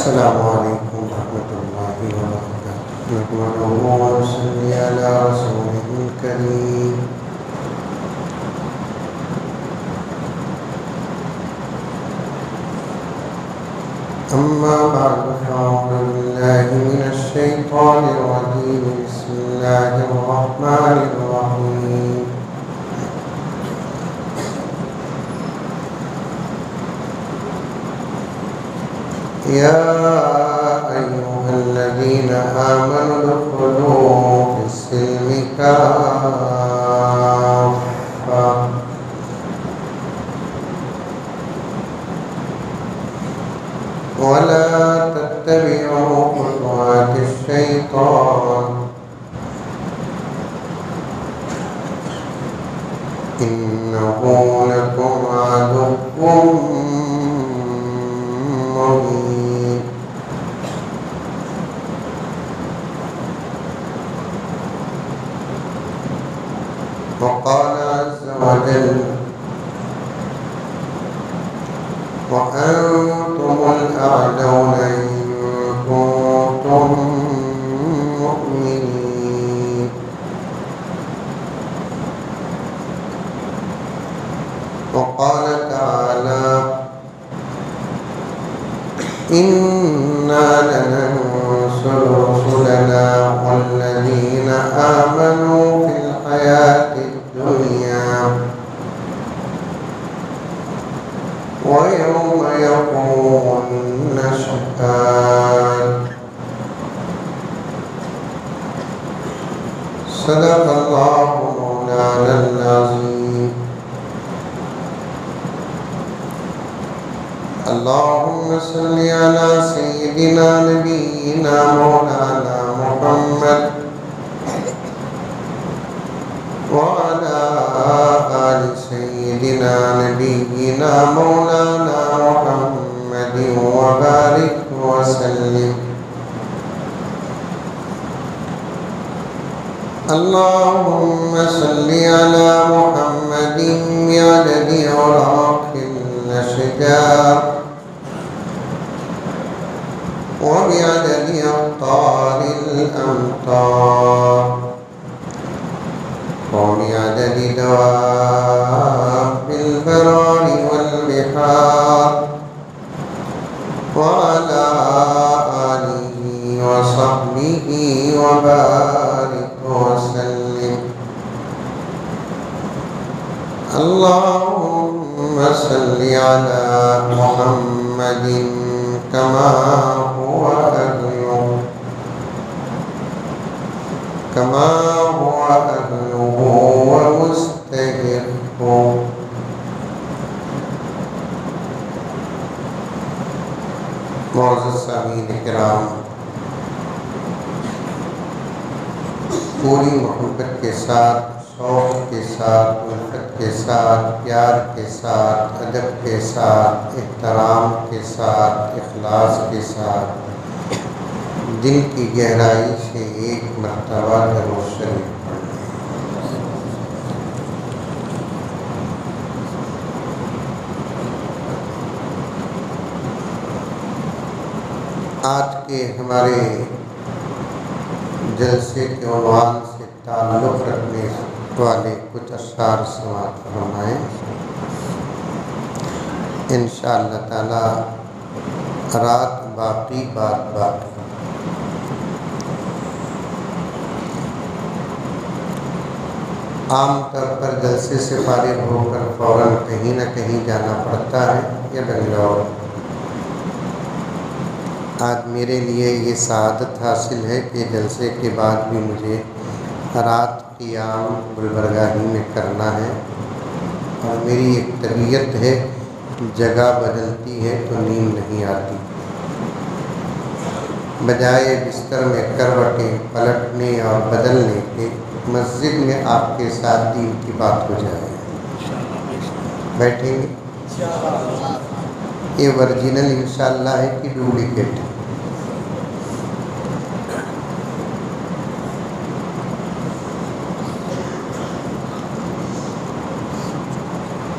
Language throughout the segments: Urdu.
السلام علیکم ورحمۃ اللہ وبرکاتہ نحمده ونصلي على رسوله الكريم أما بعد فأعوذ بالله من الشيطان الرجيم بسم الله الرحمن الرحيم يا أيها الذين آمنوا ادخلوا في السلم كافة ولا تتبعوا خطوات الشيطان إنه لكم عدو مبين وقال عز وجل وأنتم الأعلون إن كنتم مؤمنين وقال تعالى إنا لننصر رسلنا والذين آمنوا في الحياة الدنيا ويوم يقوم النشهاد صدق الله مولانا العظيم اللهم صل على سيدنا نبينا مولانا محمد وعلى آل سيدنا نبينا مولانا محمد وبارك وسلم اللهم صل على محمد بعدد أوراق الأشجار وبعدد أقطار الأمطار وبعدد دواب البرار والبحار وعلى آله وصحبه وبارك وسلم اللهم صل على محمد كما هو أهله ومستحقه معزز سامعین کرام، پوری محبت کے ساتھ، شوق کے ساتھ، الفت کے ساتھ، پیار کے ساتھ، ادب کے ساتھ، احترام کے ساتھ، اخلاص کے ساتھ دل کی گہرائی سے ایک مرتبہ درود شریف پڑھیں۔ آج کے ہمارے جلسے کے عنوان سے تعلق رکھنے والے کچھ اشعار سماعت فرمائیں۔ انشاءاللہ تعالی رات باقی بات باقی۔ عام طور پر جلسے سے فارغ ہو کر فوراً کہیں نہ کہیں جانا پڑتا ہے یا بنگلور۔ آج میرے لیے یہ سعادت حاصل ہے کہ جلسے کے بعد بھی مجھے رات قیام گلبرگہ ہی میں کرنا ہے، اور میری ایک طبیعت ہے، جگہ بدلتی ہے تو نیند نہیں آتی۔ بجائے بستر میں کروٹیں پلٹنے اور بدلنے کے، مسجد میں آپ کے ساتھ دین کی بات ہو جائے۔ بیٹھیں گے؟ یہ ورجنل انشاءاللہ ہے کہ ڈپلیکیٹ؟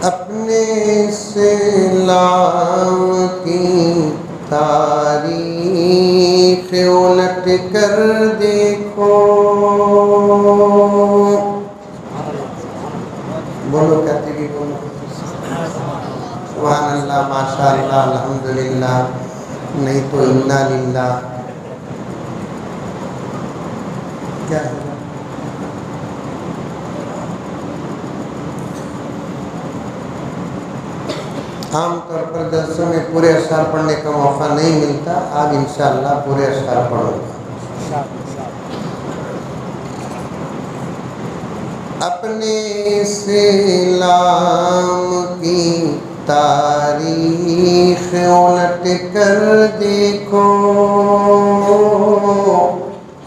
اپنے سلام کی تاریخ الٹ کر دیکھو. بولو کہتے بھی بولو سبحان اللہ ماشاء اللہ الحمدللہ نہیں تو انا للہ. کیا ہے عام طور پر جلسوں میں پورے اشعار پڑھنے کا موقع نہیں ملتا. آج انشاءاللہ پورے اشعار پڑھوں گا. اپنے اسلام کی تاریخ الٹ کر دیکھو.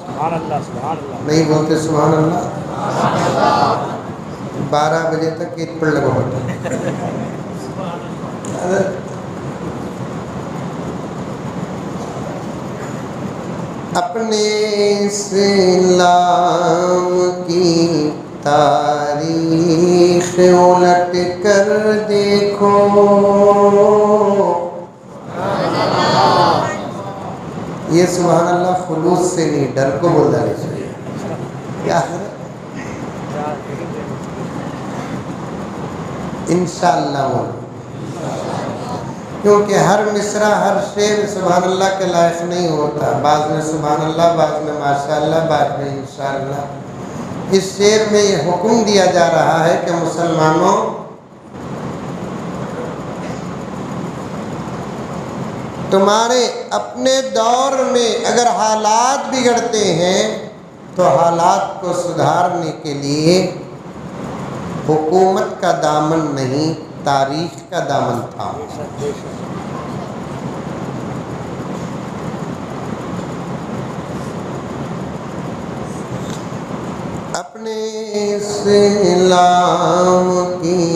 سبحان اللہ سبحان اللہ. نہیں بولتے سبحان اللہ. 12 بجے تک عید پڑھ لگا ہوتا. اپنے اسلام کی تاریخ الٹ کر دیکھو. یہ سبحان اللہ خلوص سے نہیں ڈر کو بول جانے چاہیے. کیا ہے انشاءاللہ بولو کیونکہ ہر مصرع ہر شعر سبحان اللہ کے لائق نہیں ہوتا. بعض میں سبحان اللہ بعض میں ماشاءاللہ بعض میں انشاءاللہ. اس شعر میں یہ حکم دیا جا رہا ہے کہ مسلمانوں تمہارے اپنے دور میں اگر حالات بگڑتے ہیں تو حالات کو سدھارنے کے لیے حکومت کا دامن نہیں تاریخ کا دامن تھا. اپنے اسلام کی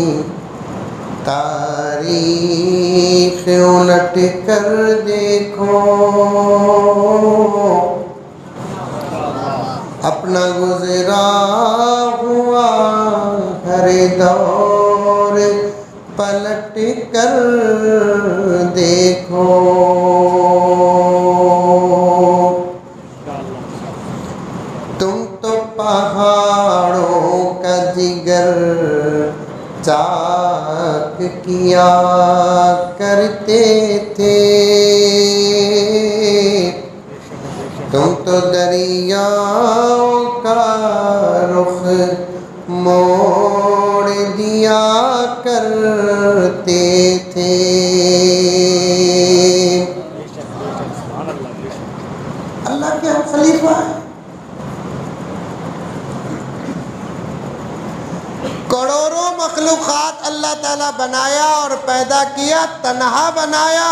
تاریخ الٹ کر دیکھو. اپنا گزرا ہوا ہر دور پلٹ کر دیکھو. تم تو پہاڑوں کا جگر چاک کیا کرتے تھے. تم تو دریاؤں کا رخ موڑ دیا کرتے تھے. اللہ کے ہم خلیفہ ہیں. کروڑوں مخلوقات اللہ تعالیٰ بنایا اور پیدا کیا. تنہا بنایا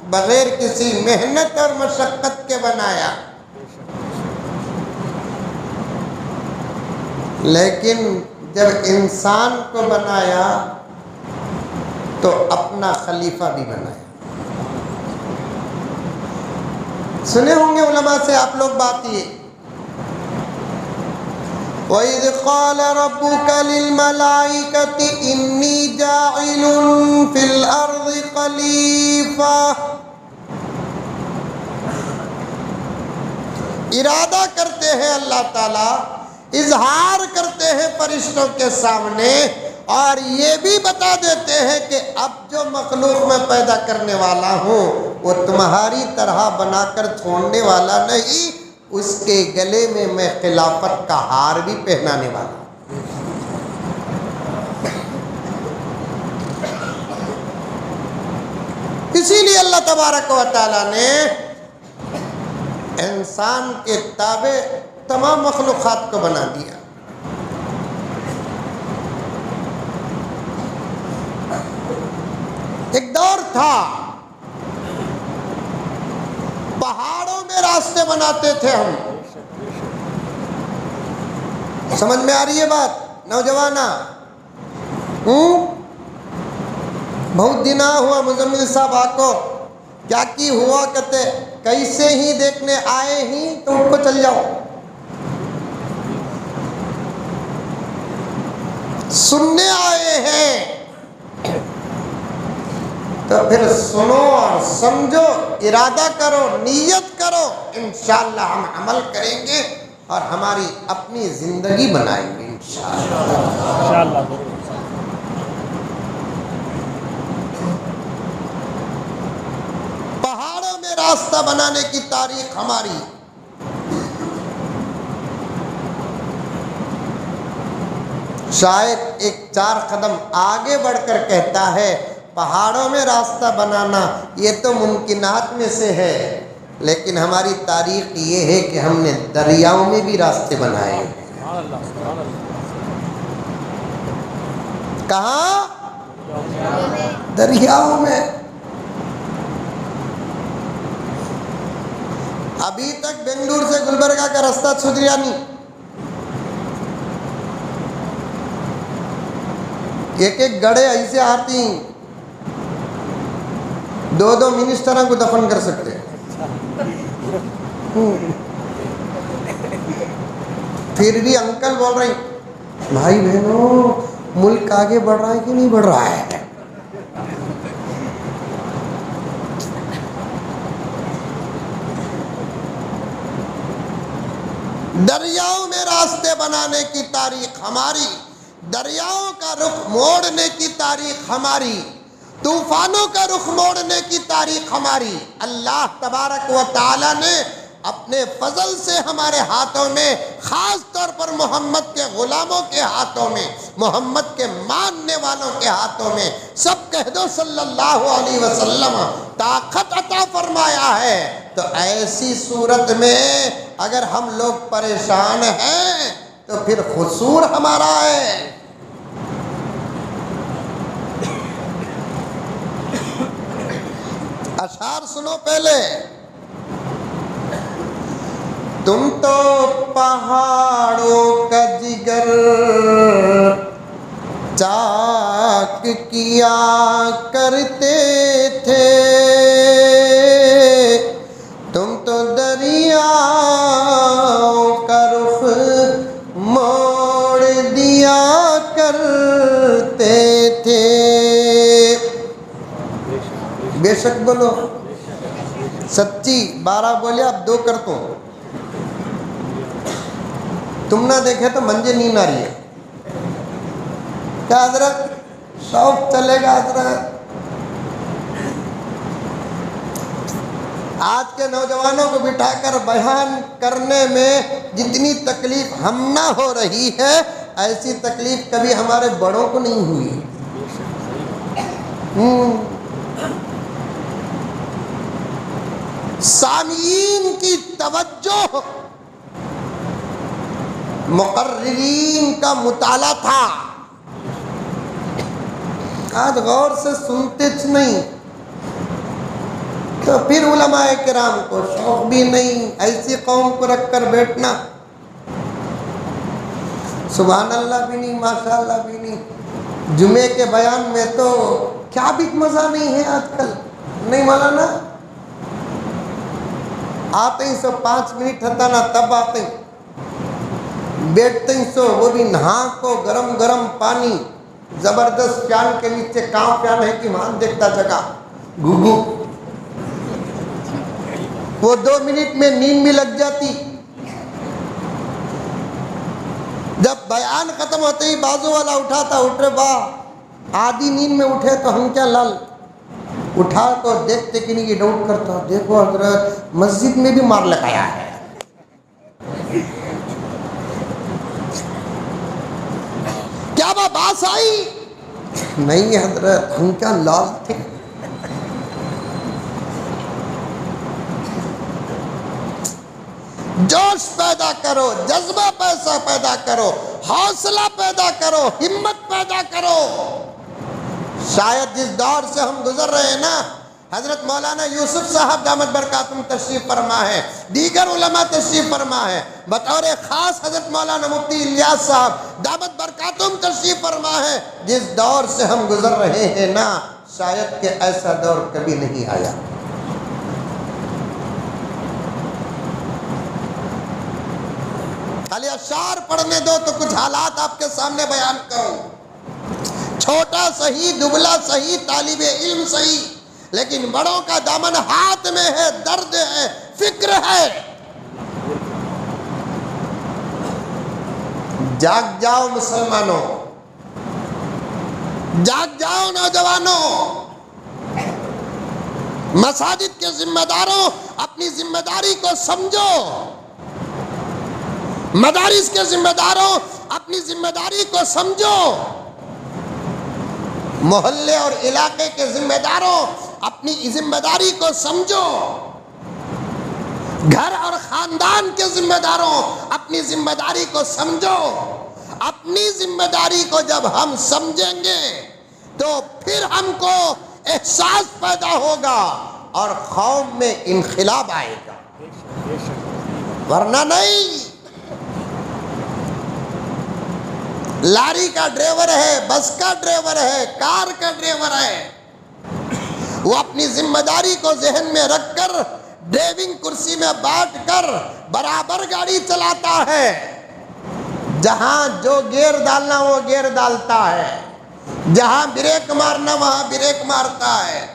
بغیر کسی محنت اور مشقت کے بنایا. لیکن جب انسان کو بنایا تو اپنا خلیفہ بھی بنایا. سنے ہوں گے علماء سے آپ لوگ بات یہ وَإِذْ قَالَ رَبُّكَ لِلْمَلَائِكَةِ إِنِّي جَاعِلٌ فِي الْأَرْضِ خَلِيفَةً. ارادہ کرتے ہیں اللہ تعالیٰ, اظہار کرتے ہیں فرشتوں کے سامنے اور یہ بھی بتا دیتے ہیں کہ اب جو مخلوق میں پیدا کرنے والا ہوں وہ تمہاری طرح بنا کر چھوڑنے والا نہیں, اس کے گلے میں میں خلافت کا ہار بھی پہنانے والا. اسی لیے اللہ تبارک و تعالیٰ نے انسان کے تابع تمام مخلوقات کو بنا دیا. ایک دور تھا پہاڑوں میں راستے بناتے تھے ہم. سمجھ میں آ رہی ہے بات نوجوانہ؟ بہت دن ہوا مزمل صاحب آکو کیا کی ہوا کہتے کیسے ہی دیکھنے آئے ہی تم کو چل جاؤ. سننے آئے ہیں تو پھر سنو اور سمجھو، ارادہ کرو، نیت کرو، انشاءاللہ ہم عمل کریں گے اور ہماری اپنی زندگی بنائیں گے انشاءاللہ۔ انشاءاللہ ضرور۔ پہاڑوں میں راستہ بنانے کی تاریخ ہماری، شاید ایک 4 قدم آگے بڑھ کر کہتا ہے پہاڑوں میں راستہ بنانا یہ تو ممکنات میں سے ہے، لیکن ہماری تاریخ یہ ہے کہ ہم نے دریاؤں میں بھی راستے بنائے ہیں۔ سبحان اللہ سبحان اللہ۔ کہاں؟ دریاؤں میں۔ ابھی تک بنگلور سے گلبرگہ کا راستہ سدھریا نہیں۔ ایک گڑھے ایسے آتی ہیں 2 منسٹروں کو دفن کر سکتے ہیں۔ پھر بھی انکل بول رہے ہیں بھائی بہنوں ملک آگے بڑھ رہا ہے کہ نہیں بڑھ رہا ہے؟ دریاؤں میں راستے بنانے کی تاریخ ہماری، دریاؤں کا رخ موڑنے کی تاریخ ہماری، طوفانوں کا رخ موڑنے کی تاریخ ہماری۔ اللہ تبارک و تعالی نے اپنے فضل سے ہمارے ہاتھوں میں، خاص طور پر محمد کے غلاموں کے ہاتھوں میں، محمد کے ماننے والوں کے ہاتھوں میں، سب کہہ دو صلی اللہ علیہ وسلم، طاقت عطا فرمایا ہے۔ تو ایسی صورت میں اگر ہم لوگ پریشان ہیں تو پھر قصور ہمارا ہے۔ اشعار سنو پہلے۔ تم تو پہاڑوں کا جگر چاک کیا کرتے تھے، تم تو دریاؤں کا رخ موڑ دیا کرتے تھے۔ بے شک بولو سچی، 12 بولے اب 2 کرتا ہوں۔ تم نہ دیکھے تو منجے نیند آ رہی ہے کیا حضرت؟ شوق چلے گا حضرت؟ آج کے نوجوانوں کو بٹھا کر بیان کرنے میں جتنی تکلیف ہم نہ ہو رہی ہے ایسی تکلیف کبھی ہمارے بڑوں کو نہیں ہوئی۔ سامعین کی توجہ مقررین کا مطالعہ تھا، آج غور سے سنتے نہیں، تو پھر علماء کرام کو شوق بھی نہیں ایسی قوم کو رکھ کر بیٹھنا، سبحان اللہ بھی نہیں، ماشاء اللہ بھی نہیں۔ جمعے کے بیان میں تو کیا بھی مزہ نہیں ہے آج کل، نہیں مولانا؟ آتے ہی سو 5 منٹ ہوتا نا تب آتے ہیں، بیٹھتے ہی سو وہ بھی نہا کو گرم گرم پانی، زبردست پیان کے نیچے کہاں پیان ہے کہ وہاں دیکھتا جگہ گھگو، وہ 2 منٹ میں نیند بھی لگ جاتی۔ جب بیان ختم ہوتے ہی بازو والا اٹھاتا، اٹھ رہے با آدھی نیند میں اٹھے تو ہم کیا لال اٹھا کو دیکھتے کہ نہیں، یہ ڈاؤٹ کرتا دیکھو حضرت مسجد میں بھی مار لگایا ہے۔ کیا باس آئی؟ نہیں حضرت ہم کیا لال تھے۔ جوش پیدا کرو، جذبہ پیدا کرو، حوصلہ پیدا کرو، ہمت پیدا کرو۔ شاید جس دور سے ہم گزر رہے ہیں نا، حضرت مولانا یوسف صاحب دامت برکاتہم تشریف فرما ہے، دیگر علماء تشریف فرما ہے، بطور خاص حضرت مولانا مفتی الیاس صاحب دامت برکاتہم تشریف فرما ہے۔ جس دور سے ہم گزر رہے ہیں نا، شاید کہ ایسا دور کبھی نہیں آیا۔ خالی اشعار پڑھنے دو تو کچھ حالات آپ کے سامنے بیان کروں۔ چھوٹا صحیح، دبلا صحیح، طالب علم صحیح، لیکن بڑوں کا دامن ہاتھ میں ہے، درد ہے، فکر ہے۔ جاگ جاؤ مسلمانوں، جاگ جاؤ نوجوانوں، مساجد کے ذمہ داروں اپنی ذمہ داری کو سمجھو، مدارس کے ذمہ داروں اپنی ذمہ داری کو سمجھو، محلے اور علاقے کے ذمہ داروں اپنی ذمہ داری کو سمجھو، گھر اور خاندان کے ذمہ داروں اپنی ذمہ داری کو سمجھو۔ اپنی ذمہ داری کو جب ہم سمجھیں گے تو پھر ہم کو احساس پیدا ہوگا اور قوم میں انقلاب آئے گا، ورنہ نہیں۔ لاری کا ڈرائیور ہے، بس کا ڈرائیور ہے، کار کا ڈرائیور ہے، وہ اپنی ذمہ داری کو ذہن میں رکھ کر ڈرائیونگ کرسی میں بیٹھ کر برابر گاڑی چلاتا ہے، جہاں جو گیئر ڈالنا وہ گیئر ڈالتا ہے، جہاں بریک مارنا وہاں بریک مارتا ہے،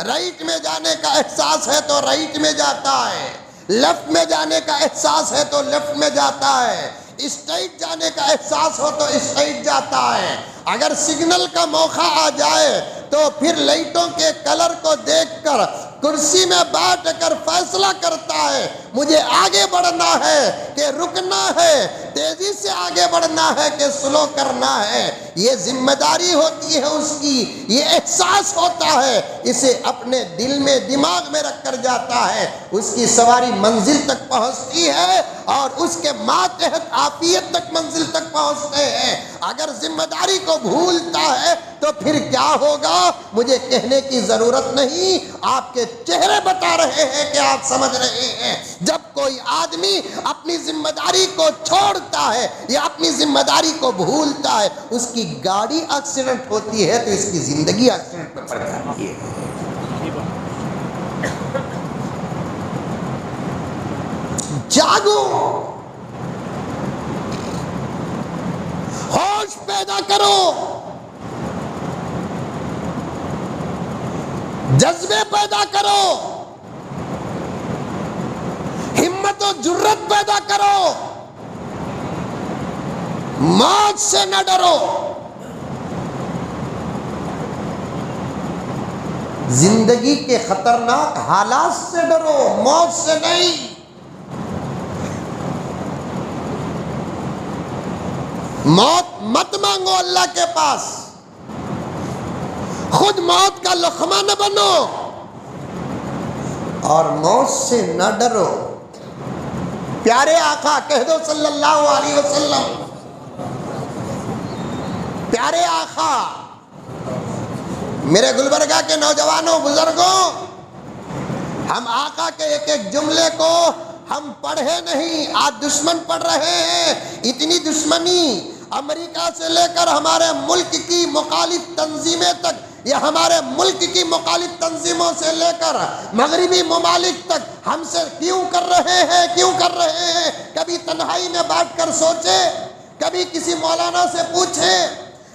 رائٹ میں جانے کا احساس ہے تو رائٹ میں جاتا ہے، لیفٹ میں جانے کا احساس ہے تو لیفٹ میں جاتا ہے، اسٹرائٹ جانے کا احساس ہو تو اسٹرائٹ جاتا ہے۔ اگر سگنل کا موقع آ جائے تو پھر لائٹوں کے کلر کو دیکھ کر کرسی میں بیٹھ کر فیصلہ کرتا ہے، مجھے آگے بڑھنا ہے کہ رکنا ہے، تیزی سے آگے بڑھنا ہے کہ سلو کرنا ہے۔ یہ ذمہ داری ہوتی ہے اس کی، یہ احساس ہوتا ہے، اسے اپنے دل میں دماغ میں رکھ کر جاتا ہے، اس کی سواری منزل تک پہنچتی ہے اور اس کے ماتحت عافیت تک منزل تک پہنچتے ہیں۔ اگر ذمہ داری کو بھولتا ہے تو پھر کیا ہوگا مجھے کہنے کی ضرورت نہیں، آپ کے چہرے بتا رہے ہیں کہ آپ سمجھ رہے ہیں۔ جب کوئی آدمی اپنی ذمہ داری کو چھوڑتا ہے یا اپنی ذمہ داری کو بھولتا ہے، اس کی گاڑی ایکسیڈنٹ ہوتی ہے تو اس کی زندگی ایکسیڈنٹ میں پڑ جاتی ہے۔ جاگو، ہوش پیدا کرو، جذبے پیدا کرو، ہمت و جرت پیدا کرو، موت سے نہ ڈرو، زندگی کے خطرناک حالات سے ڈرو، موت سے نہیں۔ موت مت مانگو اللہ کے پاس، خود موت کا لقمہ نہ بنو اور موت سے نہ ڈرو۔ پیارے آقا کہہ دو صلی اللہ علیہ وسلم، پیارے آقا، میرے گلبرگہ کے نوجوانوں، بزرگوں، ہم آقا کے ایک ایک جملے کو ہم پڑھے نہیں، آج دشمن پڑھ رہے ہیں۔ اتنی دشمنی امریکہ سے لے کر ہمارے ملک کی مخالف تنظیمیں تک، یا ہمارے ملک کی مخالف تنظیموں سے لے کر مغربی ممالک تک ہم سے کیوں کر رہے ہیں، کیوں کر رہے ہیں؟ کبھی تنہائی میں بیٹھ کر سوچے، کبھی کسی مولانا سے پوچھے،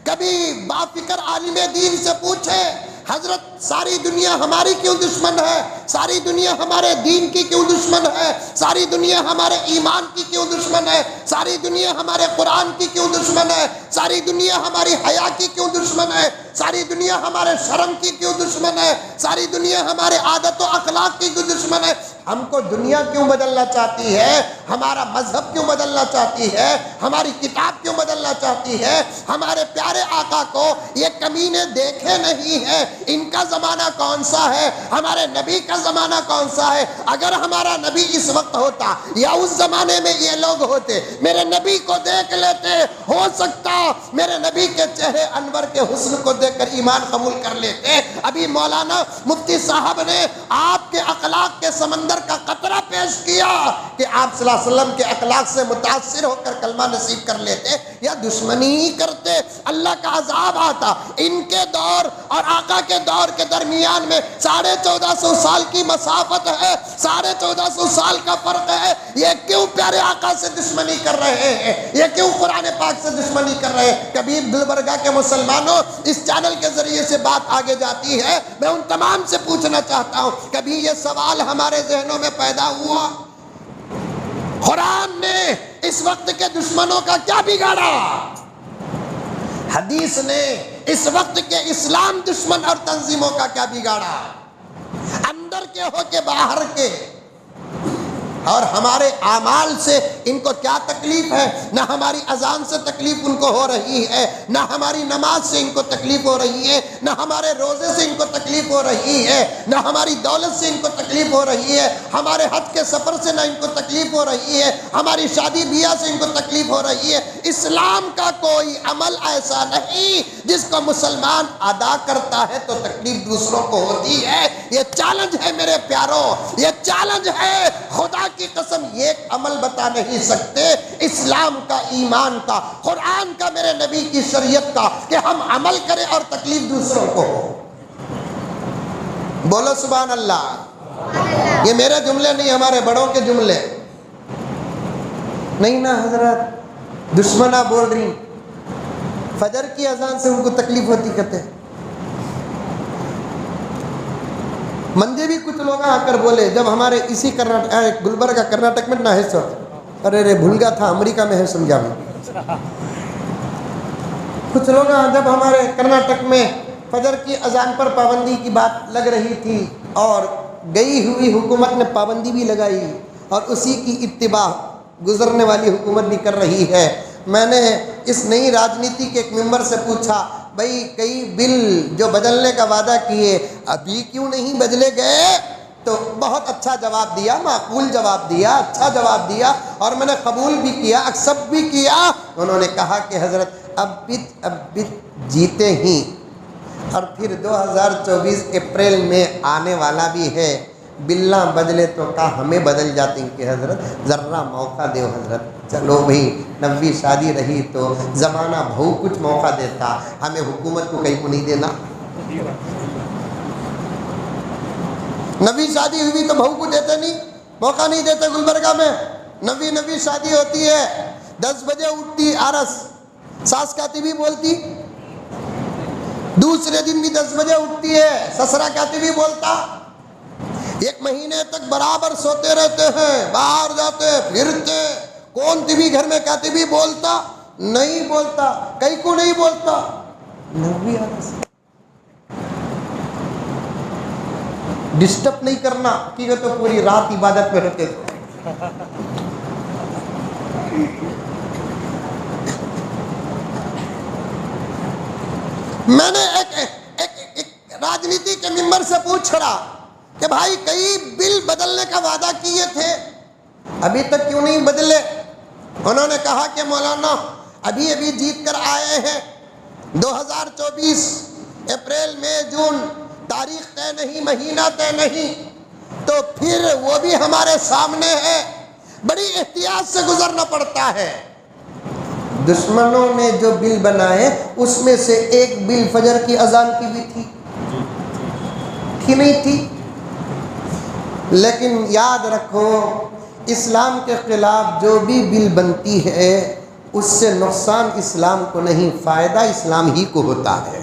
کبھی بافکر عالم دین سے پوچھے، حضرت ساری دنیا ہماری کیوں دشمن ہے؟ ساری دنیا ہمارے دین کی کیوں دشمن ہے؟ ساری دنیا ہمارے ایمان کی کیوں دشمن ہے؟ ساری دنیا ہمارے قرآن کی کیوں دشمن ہے؟ ساری دنیا ہماری حیا کی کیوں دشمن ہے؟ ساری دنیا ہمارے شرم کی کیوں دشمن ہے؟ ساری دنیا ہمارے عادت و اخلاق کی کیوں دشمن ہے؟ ہم کو دنیا کیوں بدلنا چاہتی ہے؟ ہمارا مذہب کیوں بدلنا چاہتی ہے؟ ہماری کتاب کیوں بدلنا چاہتی ہے؟ ہمارے پیارے آقا کو یہ کمینے دیکھے نہیں ہیں۔ ان کا زمانہ کون سا ہے؟ ہمارے نبی کا زمانہ کون سا ہے؟ اگر ہمارا نبی اس وقت ہوتا یا اس زمانے میں یہ لوگ ہوتے، میرے نبی کو دیکھ لیتے، ہو سکتا میرے نبی کے چہرے انور کے حسن کو دیکھ کر ایمان قبول کر لیتے۔ ابھی مولانا مفتی صاحب نے آپ کے اخلاق کے سمندر کا قطرہ پیش کیا کہ آپ صلی اللہ علیہ وسلم کے اخلاق سے متاثر ہو کر کلمہ نصیب کر لیتے یا دشمنی ہی کرتے، اللہ کا عذاب آتا۔ ان کے دور اور آقا کے دور کے درمیان میں 1450 سال کی مسافت ہے، 1450 سال کا فرق ہے۔ یہ کیوں پیارے آقا سے دشمنی کر رہے ہیں؟ یہ کیوں قرآن پاک سے دشمنی کر رہے ہیں؟ کبھی گلبرگہ کے مسلمانوں، اس چینل کے ذریعے سے بات آگے جاتی ہے، میں ان تمام سے پوچھنا چاہتا ہوں، کبھی یہ سوال ہمارے ذہنوں میں پیدا ہوا قرآن نے اس وقت کے دشمنوں کا کیا بگاڑا؟ حدیث نے اس وقت کے اسلام دشمن اور تنظیموں کا کیا بگاڑا؟ اندر کے ہو کے باہر کے، اور ہمارے اعمال سے ان کو کیا تکلیف ہے؟ نہ ہماری اذان سے تکلیف ان کو ہو رہی ہے، نہ ہماری نماز سے ان کو تکلیف ہو رہی ہے، نہ ہمارے روزے سے ان کو تکلیف ہو رہی ہے، نہ ہماری دولت سے ان کو تکلیف ہو رہی ہے، ہمارے حج کے سفر سے نہ ان کو تکلیف ہو رہی ہے، ہماری شادی بیاہ سے ان کو تکلیف ہو رہی ہے۔ اسلام کا کوئی عمل ایسا نہیں جس کو مسلمان ادا کرتا ہے تو تکلیف دوسروں کو ہوتی ہے۔ یہ چیلنج ہے میرے پیاروں، یہ چیلنج ہے۔ خدا کی قسم یہ ایک عمل بتا نہیں سکتے اسلام کا، ایمان کا، قرآن کا، میرے نبی کی شریعت کا، کہ ہم عمل کریں اور تکلیف دوسروں کو ہو۔ بولو سبحان اللہ۔ یہ میرے جملے نہیں، ہمارے بڑوں کے جملے نہیں نا حضرت۔ دشمنہ بول رہی فجر کی اذان سے ان کو تکلیف ہوتی کہتے ہیں۔ منجے بھی کچھ لوگ آ کر بولے جب ہمارے اسی گلبرگہ کرناٹک میں نہ ہے سو، ارے بھول گیا تھا، امریکہ میں ہے، سمجھا میں۔ کچھ لوگ جب ہمارے کرناٹک میں فجر کی اذان پر پابندی کی بات لگ رہی تھی اور گئی ہوئی حکومت نے پابندی بھی لگائی اور اسی کی اتباع گزرنے والی حکومت بھی کر رہی ہے، میں نے اس نئی راجنیتی کے ایک ممبر سے پوچھا، بھائی کئی بل جو بدلنے کا وعدہ کیے ابھی کیوں نہیں بدلے گئے؟ تو بہت اچھا جواب دیا، معقول جواب دیا، اچھا جواب دیا، اور میں نے قبول بھی کیا، ایکسپٹ بھی کیا۔ انہوں نے کہا کہ حضرت اب جیتے ہی، اور پھر 2024 اپریل میں آنے والا بھی ہے، بلّہ بدلے تو کہا ہمیں بدل جاتے ہیں کہ حضرت ذرہ موقع دو حضرت، چلو بھئی 90 شادی رہی تو زمانہ بہو کچھ موقع دیتا، ہمیں حکومت کو کہیں کو نہیں دینا۔ 90 شادی ہوئی تو بہو کو دیتے نہیں، موقع نہیں دیتے۔ گلبرگہ میں 90 شادی ہوتی ہے، 10 بجے اٹھتی عرس، ساس کہتی بھی بولتی، دوسرے دن بھی 10 بجے اٹھتی ہے، سسرا کہتی بھی بولتا، 1 مہینے تک برابر سوتے رہتے ہیں، باہر جاتے پھرتے، کون ٹی وی گھر میں کہتی بھی بولتا نہیں بولتا، کئی کو نہیں بولتا۔ 90 عرس ڈسٹرب نہیں کرنا کہ وہ تو پوری رات عبادت میں رہتے تھے۔ میں نے ایک راجنیتی کے ممبر سے پوچھ رہا کہ بھائی کئی بل بدلنے کا وعدہ کیے تھے، ابھی تک کیوں نہیں بدلے؟ انہوں نے کہا کہ مولانا ابھی جیت کر آئے ہیں، 2024 اپریل مئی جون، تاریخ طے نہیں، مہینہ طے نہیں، تو پھر وہ بھی ہمارے سامنے ہے، بڑی احتیاط سے گزرنا پڑتا ہے۔ دشمنوں نے جو بل بنائے اس میں سے ایک بل فجر کی اذان کی بھی تھی کہ نہیں تھی؟ لیکن یاد رکھو اسلام کے خلاف جو بھی بل بنتی ہے اس سے نقصان اسلام کو نہیں، فائدہ اسلام ہی کو ہوتا ہے۔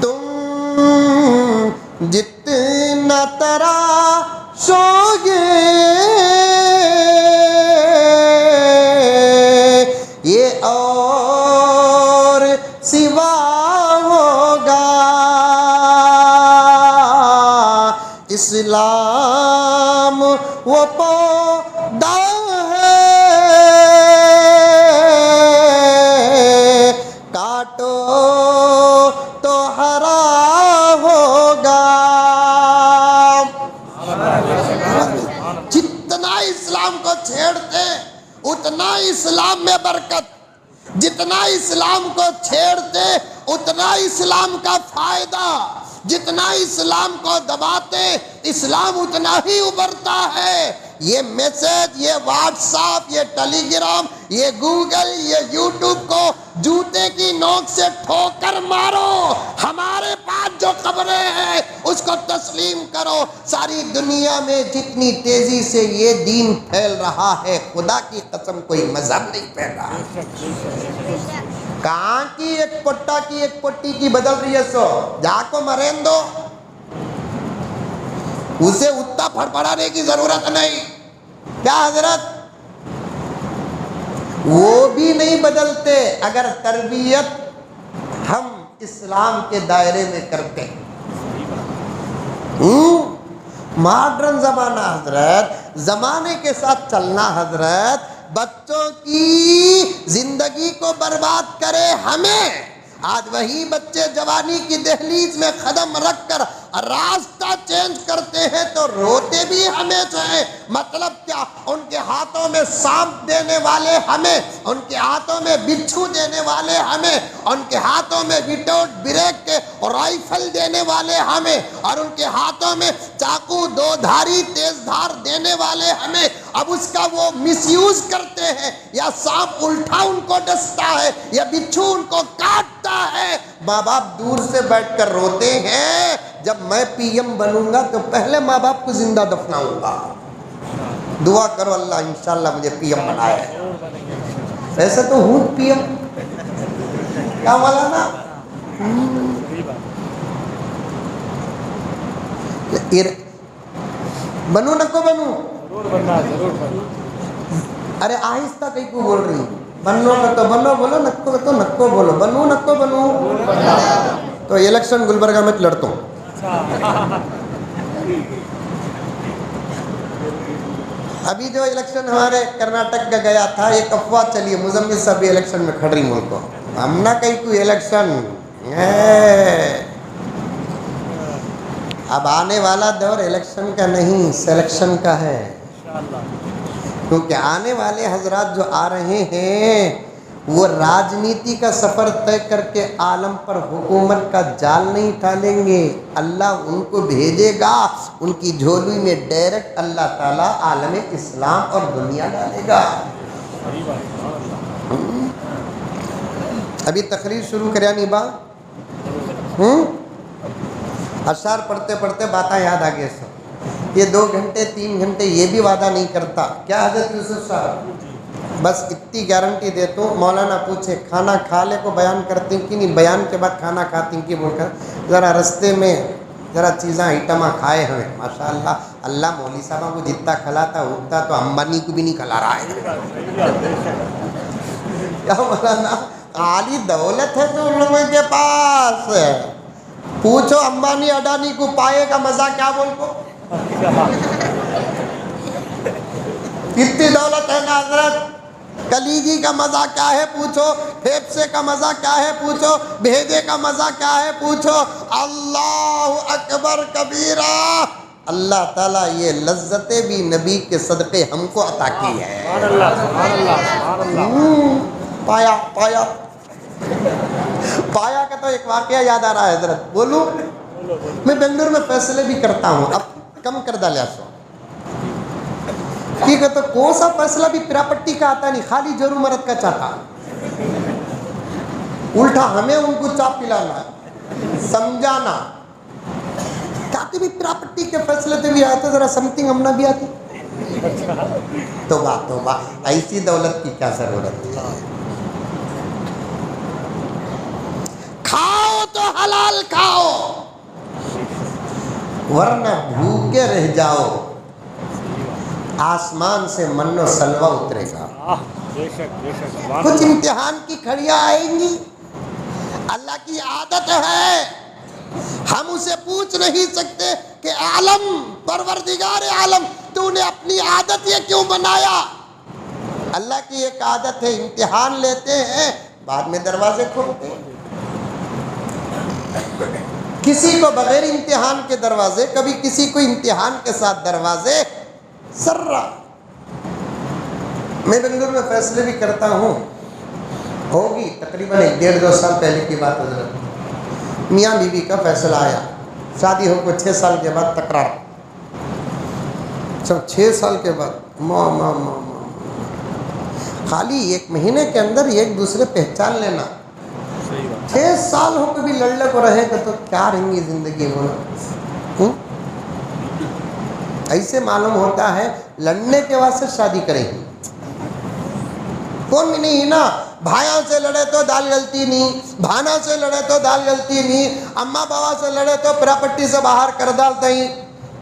تم جتنا تراشو گے یہ اور سوا ہوگا، اسلام وہ پودا ہے کاٹو تو ہرا ہوگا۔ جتنا اسلام کو چھیڑتے اتنا اسلام میں برکت، جتنا اسلام کو چھیڑتے اتنا اسلام کا فائدہ۔ جتنا اسلام کو دباتے اسلام اتنا ہی ابھرتا ہے۔ یہ میسج، یہ واٹس ایپ، یہ ٹیلی گرام، یہ گوگل، یہ یوٹیوب کو جوتے کی نوک سے ٹھوکر مارو، ہمارے پاس جو خبریں ہیں اس کو تسلیم کرو۔ ساری دنیا میں جتنی تیزی سے یہ دین پھیل رہا ہے، خدا کی قسم کوئی مذہب نہیں پھیل رہا۔ کہاں کی ایک پٹا کی ایک پٹی کی بدل رہی ہے، سو جا کو مرین دو، اسے اتنا پھڑپڑانے کی ضرورت نہیں۔ کیا حضرت؟ وہ بھی نہیں بدلتے اگر تربیت ہم اسلام کے دائرے میں کرتے۔ ماڈرن زمانہ حضرت، زمانے کے ساتھ چلنا حضرت، بچوں کی زندگی کو برباد کرے ہمیں۔ آج وہی بچے جوانی کی دہلیز میں قدم رکھ کر راستہ چینج کرتے ہیں تو روتے بھی ہمیں چاہے۔ مطلب کیا؟ ان کے ہاتھوں میں سانپ دینے والے ہمیں، ان کے ہاتھوں میں بچھو دینے والے ہمیں، ان کے ہاتھوں میں وٹاؤٹ بریک کے رائفل دینے والے ہمیں، اور ان کے ہاتھوں میں چاقو دو دھاری تیز دھار دینے والے ہمیں۔ اب اس کا وہ مس یوز کرتے ہیں، یا سانپ الٹا ان کو ڈستا ہے، یا بچھو ان کو کاٹتا ہے۔ ماں باپ دور سے بیٹھ کر روتے ہیں، جب میں پی ایم بنوں گا تو پہلے ماں باپ کو زندہ دفناؤں گا۔ دعا کرو اللہ انشاءاللہ مجھے پی ایم بنائے۔ ایسے تو ہوں پی ایم، کیا مولانا؟ بنوں نہ کو بنوں؟ ارے آہستہ کئی کو بول رہی، بنو نہ تو بنو بولو، نکو تو نکو بولو، بنوں نہ کو بنوں۔ تو الیکشن گلبرگہ میں لڑتا ہوں۔ ابھی جو الیکشن ہمارے کرناٹک کا گیا تھا، ایک افواہ چلی ہے مزمل صاحب بھی الیکشن میں کھڑ رہی ملک کو، ہم نہ کہیں کوئی الیکشن ہے۔ اب آنے والا دور الیکشن کا نہیں، سلیکشن کا ہے، کیونکہ آنے والے حضرات جو آ رہے ہیں وہ راجنیتی کا سفر طے کر کے عالم پر حکومت کا جال نہیں ڈالیں گے۔ اللہ ان کو بھیجے گا، ان کی جھولی میں ڈائریکٹ اللہ تعالیٰ عالم اسلام اور دنیا ڈالے گا۔ ابھی تقریر شروع کریا نہیں با، اشعار پڑھتے پڑھتے باتیں یاد آ گئے سب۔ یہ 2 گھنٹے 3 گھنٹے یہ بھی وعدہ نہیں کرتا۔ کیا حضرت یوسف صاحب؟ بس اتنی گارنٹی دیتا ہوں، مولانا پوچھے کھانا کھا لے کو بیان کرتے ہیں کہ نہیں، بیان کے بعد کھانا کھاتے ہیں کہ بول کر ذرا رستے میں ذرا چیزاں آئٹمہ کھائے ہمیں۔ ماشاءاللہ اللہ مولوی صاحبہ کو جتنا کھلاتا اتنا تو امبانی کو بھی نہیں کھلا رہا ہے۔ کیا مولانا؟ خالی دولت ہے تو ان لوگوں کے پاس، پوچھو امبانی اڈانی کو پائے کا مزہ کیا بول کو؟ کتنی دولت ہے نا حضرت، کلیجی کا مزہ کیا ہے پوچھو، پھیپسے کا مزہ کیا ہے پوچھو، بھیجے کا مزہ کیا ہے پوچھو۔ اللہ اکبر کبیرہ، اللہ تعالیٰ یہ لذتیں بھی نبی کے صدقے ہم کو عطا کی ہے۔ سبحان اللہ، سبحان اللہ، سبحان اللہ۔ پایا پایا پایا کا تو ایک واقعہ یاد آ رہا ہے حضرت، بولوں؟ میں بنگلور میں فیصلے بھی کرتا ہوں، اب کم کر ڈالیا سو ٹھیک ہے، تو کون سا فیصلہ بھی پراپرٹی کا آتا نہیں، خالی جورو مرد کا چاہتا، الٹا ہمیں ان کو چاپ پلانا، سمجھانا۔ کہتے بھی پراپرٹی کے فیصلے تو بھی آتے، ذرا سمتنگ ہم نہ بھی آتی۔ توبہ توبہ، ایسی دولت کی کیا ضرورت ہے؟ کھاؤ تو حلال کھاؤ، ورنہ بھوکے رہ جاؤ، آسمان سے من و سلوہ اترے گا۔ کچھ امتحان کی کھڑیاں آئیں گی، اللہ کی عادت ہے، ہم اسے پوچھ نہیں سکتے کہ عالم پروردگار عالم تو نے اپنی عادت یہ کیوں بنایا؟ اللہ کی ایک عادت ہے، امتحان لیتے ہیں بعد میں دروازے کھولتے ہیں۔ کسی کو بغیر امتحان کے دروازے، کبھی کسی کو امتحان کے ساتھ دروازے سرا۔ میں بنگلور میں فیصلے بھی کرتا ہوں، ہوگی تقریباً 1.5-2 سال پہلے کی بات حضرت، میاں بیوی کا فیصلہ آیا، شادی ہو کو 6 سال کے بعد تکرار، سب 6 سال کے بعد ماں خالی 1 مہینے کے اندر ایک دوسرے پہچان لینا. 6 سال ہو کے بھی لڑ کو رہے گا تو کیا رہیں گی زندگی میں. ایسے معلوم ہوتا ہے لڑنے کے واسطے شادی کریں گی. کون بھی نہیں نا، بھائیوں سے لڑے تو دال گلتی نہیں، بھانا سے لڑے تو دال گلتی نہیں، اماں بابا سے لڑے تو پراپرٹی سے باہر کر ڈالتا ہی،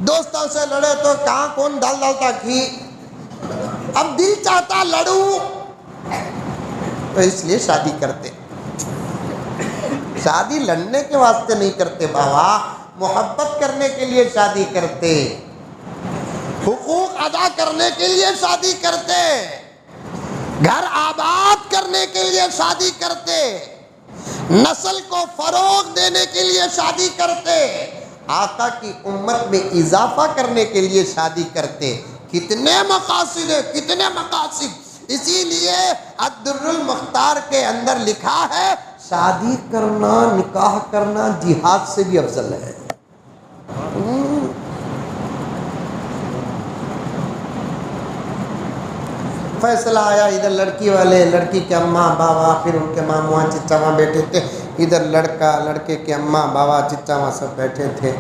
دوستوں سے لڑے تو کہاں کون ڈال ڈالتا کی. اب دل چاہتا لڑوں تو اس لیے شادی کرتے. شادی لڑنے کے واسطے نہیں کرتے بابا، محبت کرنے کے لیے شادی کرتے، حقوق ادا کرنے کے لیے شادی کرتے، گھر آباد کرنے کے لیے شادی کرتے، نسل کو فروغ دینے کے لیے شادی کرتے، آقا کی امت میں اضافہ کرنے کے لیے شادی کرتے. کتنے مقاصد ہیں، کتنے مقاصد. اسی لیے الدر المختار کے اندر لکھا ہے شادی کرنا، نکاح کرنا جہاد سے بھی افضل ہے. فیصلہ آیا ادھر لڑکی والے، لڑکی کے اماں بابا، پھر ان کے ماموں چچا ماں بیٹھے تھے، ادھر لڑکا، لڑکے کے اماں بابا چچا ماں سب بیٹھے تھے.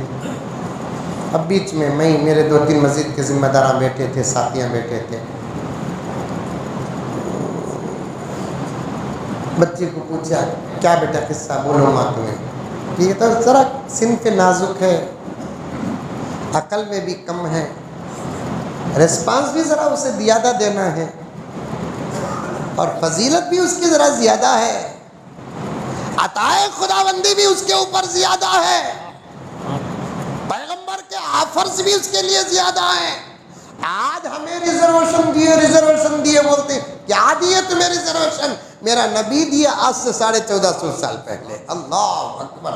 اب بیچ میں میرے 2-3 مسجد کے ذمہ داراں بیٹھے تھے، ساتھیاں بیٹھے تھے. بچی کو پوچھا کیا بیٹا قصہ بولو ماں تمہیں. یہ تو ذرا صنف نازک ہے، عقل میں بھی کم ہے، ریسپانس بھی ذرا اسے زیادہ دینا ہے، اور فضیلت بھی اس کی ذرا زیادہ ہے، عطائے خداوندی بھی اس کے اوپر زیادہ ہے، پیغمبر کے آفرز بھی اس کے لیے زیادہ ہیں. آج ہمیں ریزرویشن دیے بولتے ہیں. کیا دیے تمہیں ریزرویشن؟ میرا نبی دیا آج سے 1450 سال پہلے. اللہ اکبر.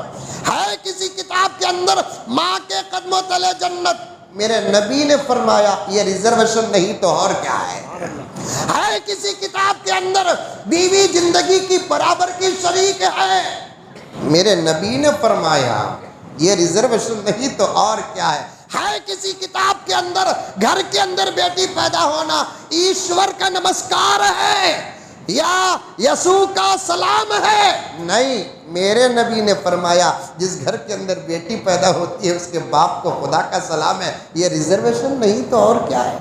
ہے کسی کتاب کے اندر ماں کے قدموں تلے جنت؟ میرے نبی نے فرمایا یہ ریزرویشن نہیں تو اور کیا ہے. ہے کسی کتاب کے اندر بیوی زندگی کی برابر کی شریک ہے؟ میرے نبی نے فرمایا یہ ریزرویشن نہیں تو اور کیا ہے. ہے کسی کتاب کے اندر گھر کے اندر بیٹی پیدا ہونا ایشور کا نمسکار ہے یا یسوع کا سلام ہے؟ نہیں، میرے نبی نے فرمایا جس گھر کے اندر بیٹی پیدا ہوتی ہے اس کے باپ کو خدا کا سلام ہے. یہ ریزرویشن نہیں تو اور کیا ہے.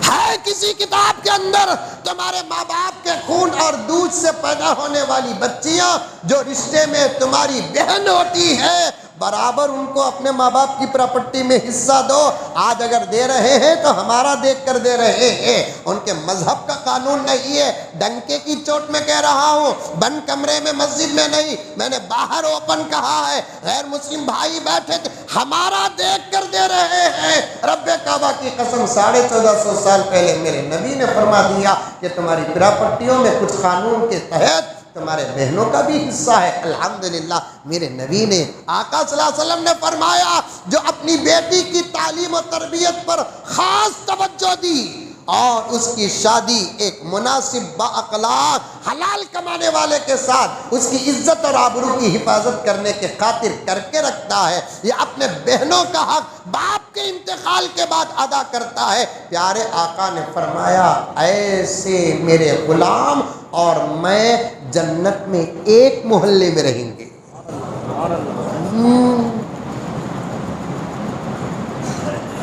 ہے کسی کتاب کے اندر تمہارے ماں باپ کے خون اور دودھ سے پیدا ہونے والی بچیاں جو رشتے میں تمہاری بہن ہوتی ہے برابر ان کو اپنے ماں باپ کی پراپرٹی میں حصہ دو. آج اگر دے رہے ہیں تو ہمارا دیکھ کر دے رہے ہیں، ان کے مذہب کا قانون نہیں ہے. ڈنکے کی چوٹ میں کہہ رہا ہوں، بند کمرے میں مسجد میں نہیں، میں نے باہر اوپن کہا ہے. غیر مسلم بھائی بیٹھے تھے، ہمارا دیکھ کر دے رہے ہیں. رب کعبہ کی قسم 1450 سال پہلے میرے نبی نے فرما دیا کہ تمہاری پراپرٹیوں میں کچھ قانون کے تحت تمہارے بہنوں کا بھی حصہ ہے. الحمدللہ میرے نبی نے، آقا صلی اللہ علیہ وسلم نے فرمایا جو اپنی بیٹی کی تعلیم و تربیت پر خاص توجہ دی اور اس کی شادی ایک مناسب با اخلاق حلال کمانے والے کے ساتھ اس کی عزت اور آبرو کی حفاظت کرنے کے خاطر کر کے رکھتا ہے، یہ اپنے بہنوں کا حق باپ کے انتقال کے بعد ادا کرتا ہے. پیارے آقا نے فرمایا ایسے میرے غلام اور میں جنت میں ایک محلے میں رہیں گے.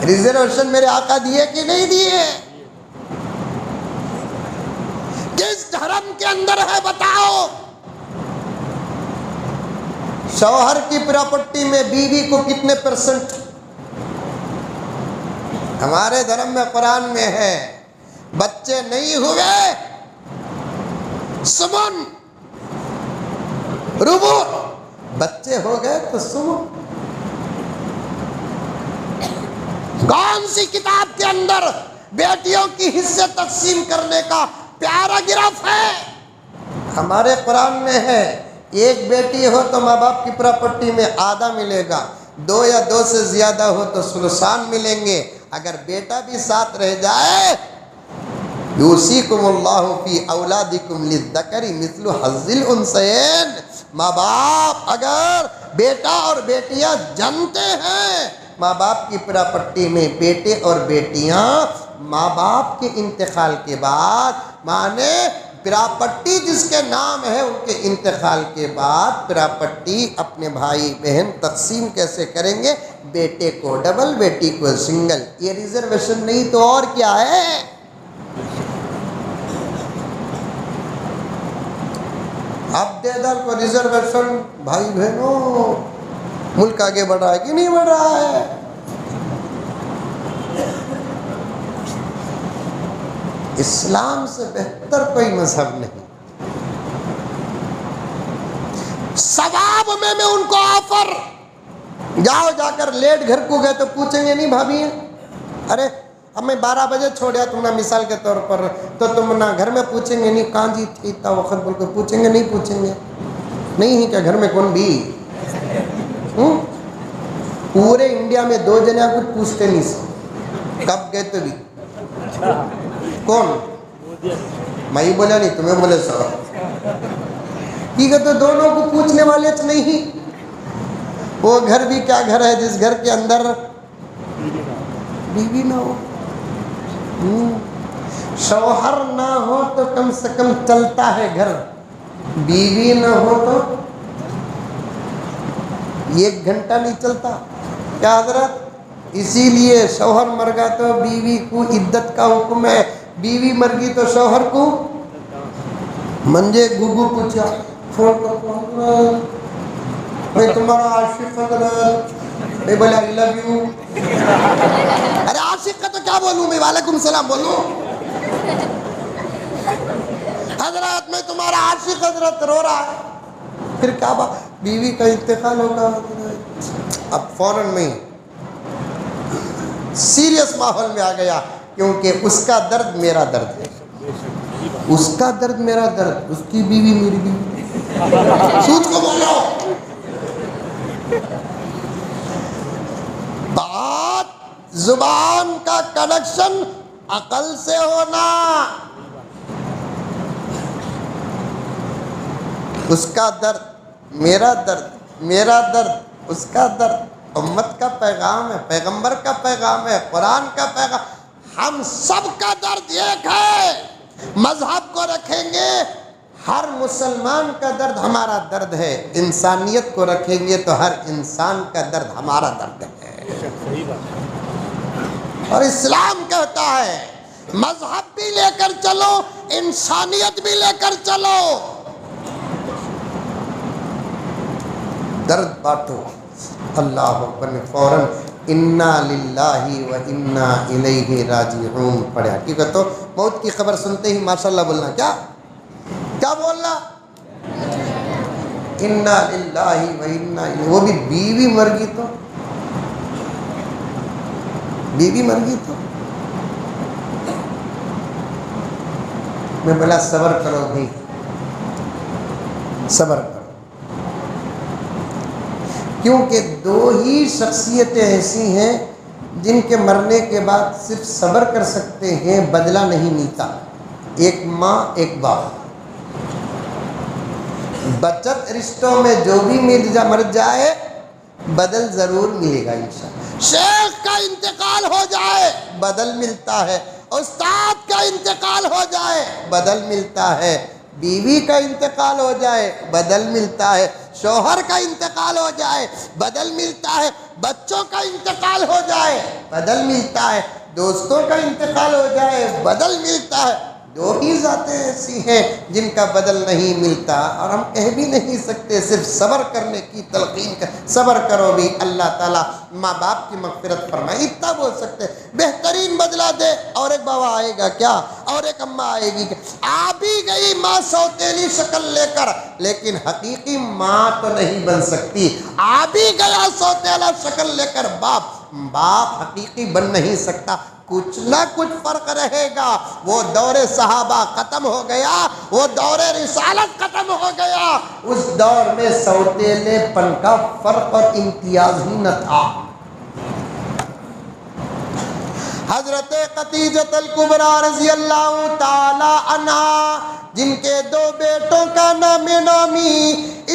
ریزرویشن میرے آقا دیے کہ نہیں دیے؟ کس دھرم کے اندر ہے بتاؤ؟ شوہر کی پراپرٹی میں بیوی کو کتنے پرسنٹ؟ ہمارے دھرم میں قرآن میں ہے بچے نہیں ہوئے سمن، ربع، بچے ہو گئے تو سمن. کون سی کتاب کے اندر بیٹیوں کی حصے تقسیم کرنے کا پیراگراف ہے؟ ہمارے قرآن میں ہے ایک بیٹی ہو تو ماں باپ کی پراپرٹی میں آدھا ملے گا، 2 یا 2 سے زیادہ ہو تو ثلثان ملیں گے. اگر بیٹا بھی ساتھ رہ جائے یوصیکم اللہ فی اولادکم للذکر مثل حظ الانثیین، ماں باپ اگر بیٹا اور بیٹیاں جنتے ہیں ماں باپ کی پراپرٹی میں، بیٹے اور بیٹیاں ماں باپ کے انتقال کے بعد، مانے پراپرٹی جس کے نام ہے ان کے انتقال کے بعد پراپرٹی اپنے بھائی بہن تقسیم کیسے کریں گے؟ بیٹے کو ڈبل، بیٹی کو سنگل۔ یہ ریزرویشن نہیں تو اور کیا ہے؟ اب دے دل کو ریزرویشن۔ بھائی بہنوں، ملک آگے بڑھ رہا ہے کہ نہیں بڑھ رہا ہے؟ اسلام سے بہتر کوئی مذہب نہیں۔ ثواب میں ان کو آفر، جاؤ جا کر لیٹ گھر کو گئے تو پوچھیں گے نہیں بھابھی ارے ہمیں 12 بجے چھوڑیا تم نے مثال کے طور پر، تو تم نہ گھر میں پوچھیں گے نہیں کہاں جی تھی اتنا وقت بول کے پوچھیں گے نہیں؟ پوچھیں گے نہیں ہی کیا گھر میں کون بھی؟ پورے انڈیا میں 2 جنے کچھ پوچھتے نہیں سو کب گئے تو بھی کون؟ میں ہی بولا نہیں تمہیں بولے سو ٹھیک ہے، تو دونوں کو پوچھنے والے نہیں۔ وہ گھر بھی کیا گھر ہے جس گھر کے اندر بیوی نہ ہو، شوہر نہ ہو تو کم سے کم چلتا ہے گھر، بیوی نہ ہو تو 1 گھنٹہ نہیں چلتا۔ کیا حضرت؟ اسی لیے شوہر مر گیا تو بیوی کو عدت کا حکم ہے، بیوی مر گئی تو شوہر کو منجے گگو پوچھا فون کر میں تمہارا عاشق حضرت، میں بولا I love you۔ ارے عاشق کا تو کیا بولوں میں؟ وعلیکم السلام بولوں؟ حضرت میں تمہارا عاشق حضرت، رو رہا ہے۔ پھر کیا بات؟ بیوی کا انتقال ہوگا اب فوراً میں سیریس ماحول میں آ گیا، کیونکہ اس کا درد میرا درد ہے، اس کا درد میرا درد، اس کی بیوی میری بیوی۔ سوچ کو بولو، بات زبان کا کنیکشن عقل سے ہونا۔ اس کا درد میرا درد، میرا درد اس کا درد، امت کا پیغام ہے، پیغمبر کا پیغام ہے، قرآن کا پیغام، ہم سب کا درد ایک ہے۔ مذہب کو رکھیں گے، ہر مسلمان کا درد ہمارا درد ہے، انسانیت کو رکھیں گے تو ہر انسان کا درد ہمارا درد ہے۔ اور اسلام کہتا ہے مذہب بھی لے کر چلو، انسانیت بھی لے کر چلو، درد بانٹو۔ اللہ اکبر نے فوراً انا للہ و انا الیہ راجعون پڑھا۔ حقیقت تو موت کی خبر سنتے ہی ماشاءاللہ بولنا، کیا بولنا؟ انا للہ و انا الیہ۔ وہ بھی بیوی مر گئی تو، بیوی مر گئی تو میں بولا صبر کرو بھائی، صبر کرو، کیونکہ 2 ہی شخصیتیں ایسی ہیں جن کے مرنے کے بعد صرف صبر کر سکتے ہیں، بدلہ نہیں ملتا، ایک ماں ایک باپ۔ بچت رشتوں میں جو بھی مر جائے بدل ضرور ملے گا انشاءاللہ۔ شیخ کا انتقال ہو جائے بدل ملتا ہے، استاد کا انتقال ہو جائے بدل ملتا ہے، بیوی کا انتقال ہو جائے بدل ملتا ہے، شوہر کا انتقال ہو جائے بدل ملتا ہے، بچوں کا انتقال ہو جائے بدل ملتا ہے، دوستوں کا انتقال ہو جائے بدل ملتا ہے۔ 2 ہی ذاتیں ایسی ہیں جن کا بدل نہیں ملتا، اور ہم کہہ بھی نہیں سکتے، صرف صبر کرنے کی تلقین کر، صبر کرو بھی، اللہ تعالیٰ ماں باپ کی مغفرت فرمائے، اتنا بول سکتے، بہترین بدلہ دے۔ اور ایک بابا آئے گا کیا، اور ایک اماں آئے گی کیا؟ آ بھی گئی ماں سوتیلی شکل لے کر، لیکن حقیقی ماں تو نہیں بن سکتی۔ آ بھی گیا سوتیلا شکل لے کر باپ حقیقی بن نہیں سکتا، کچھ نہ کچھ فرق رہے گا۔ وہ دور صحابہ ختم ہو گیا، وہ دور رسالت ختم ہو گیا، اس دور میں سوتیلے پن کا فرق اور امتیاز ہی نہ تھا۔ حضرت خدیجۃ الکبریٰ رضی اللہ تعالی عنہا، جن کے 2 بیٹوں کا نام نامی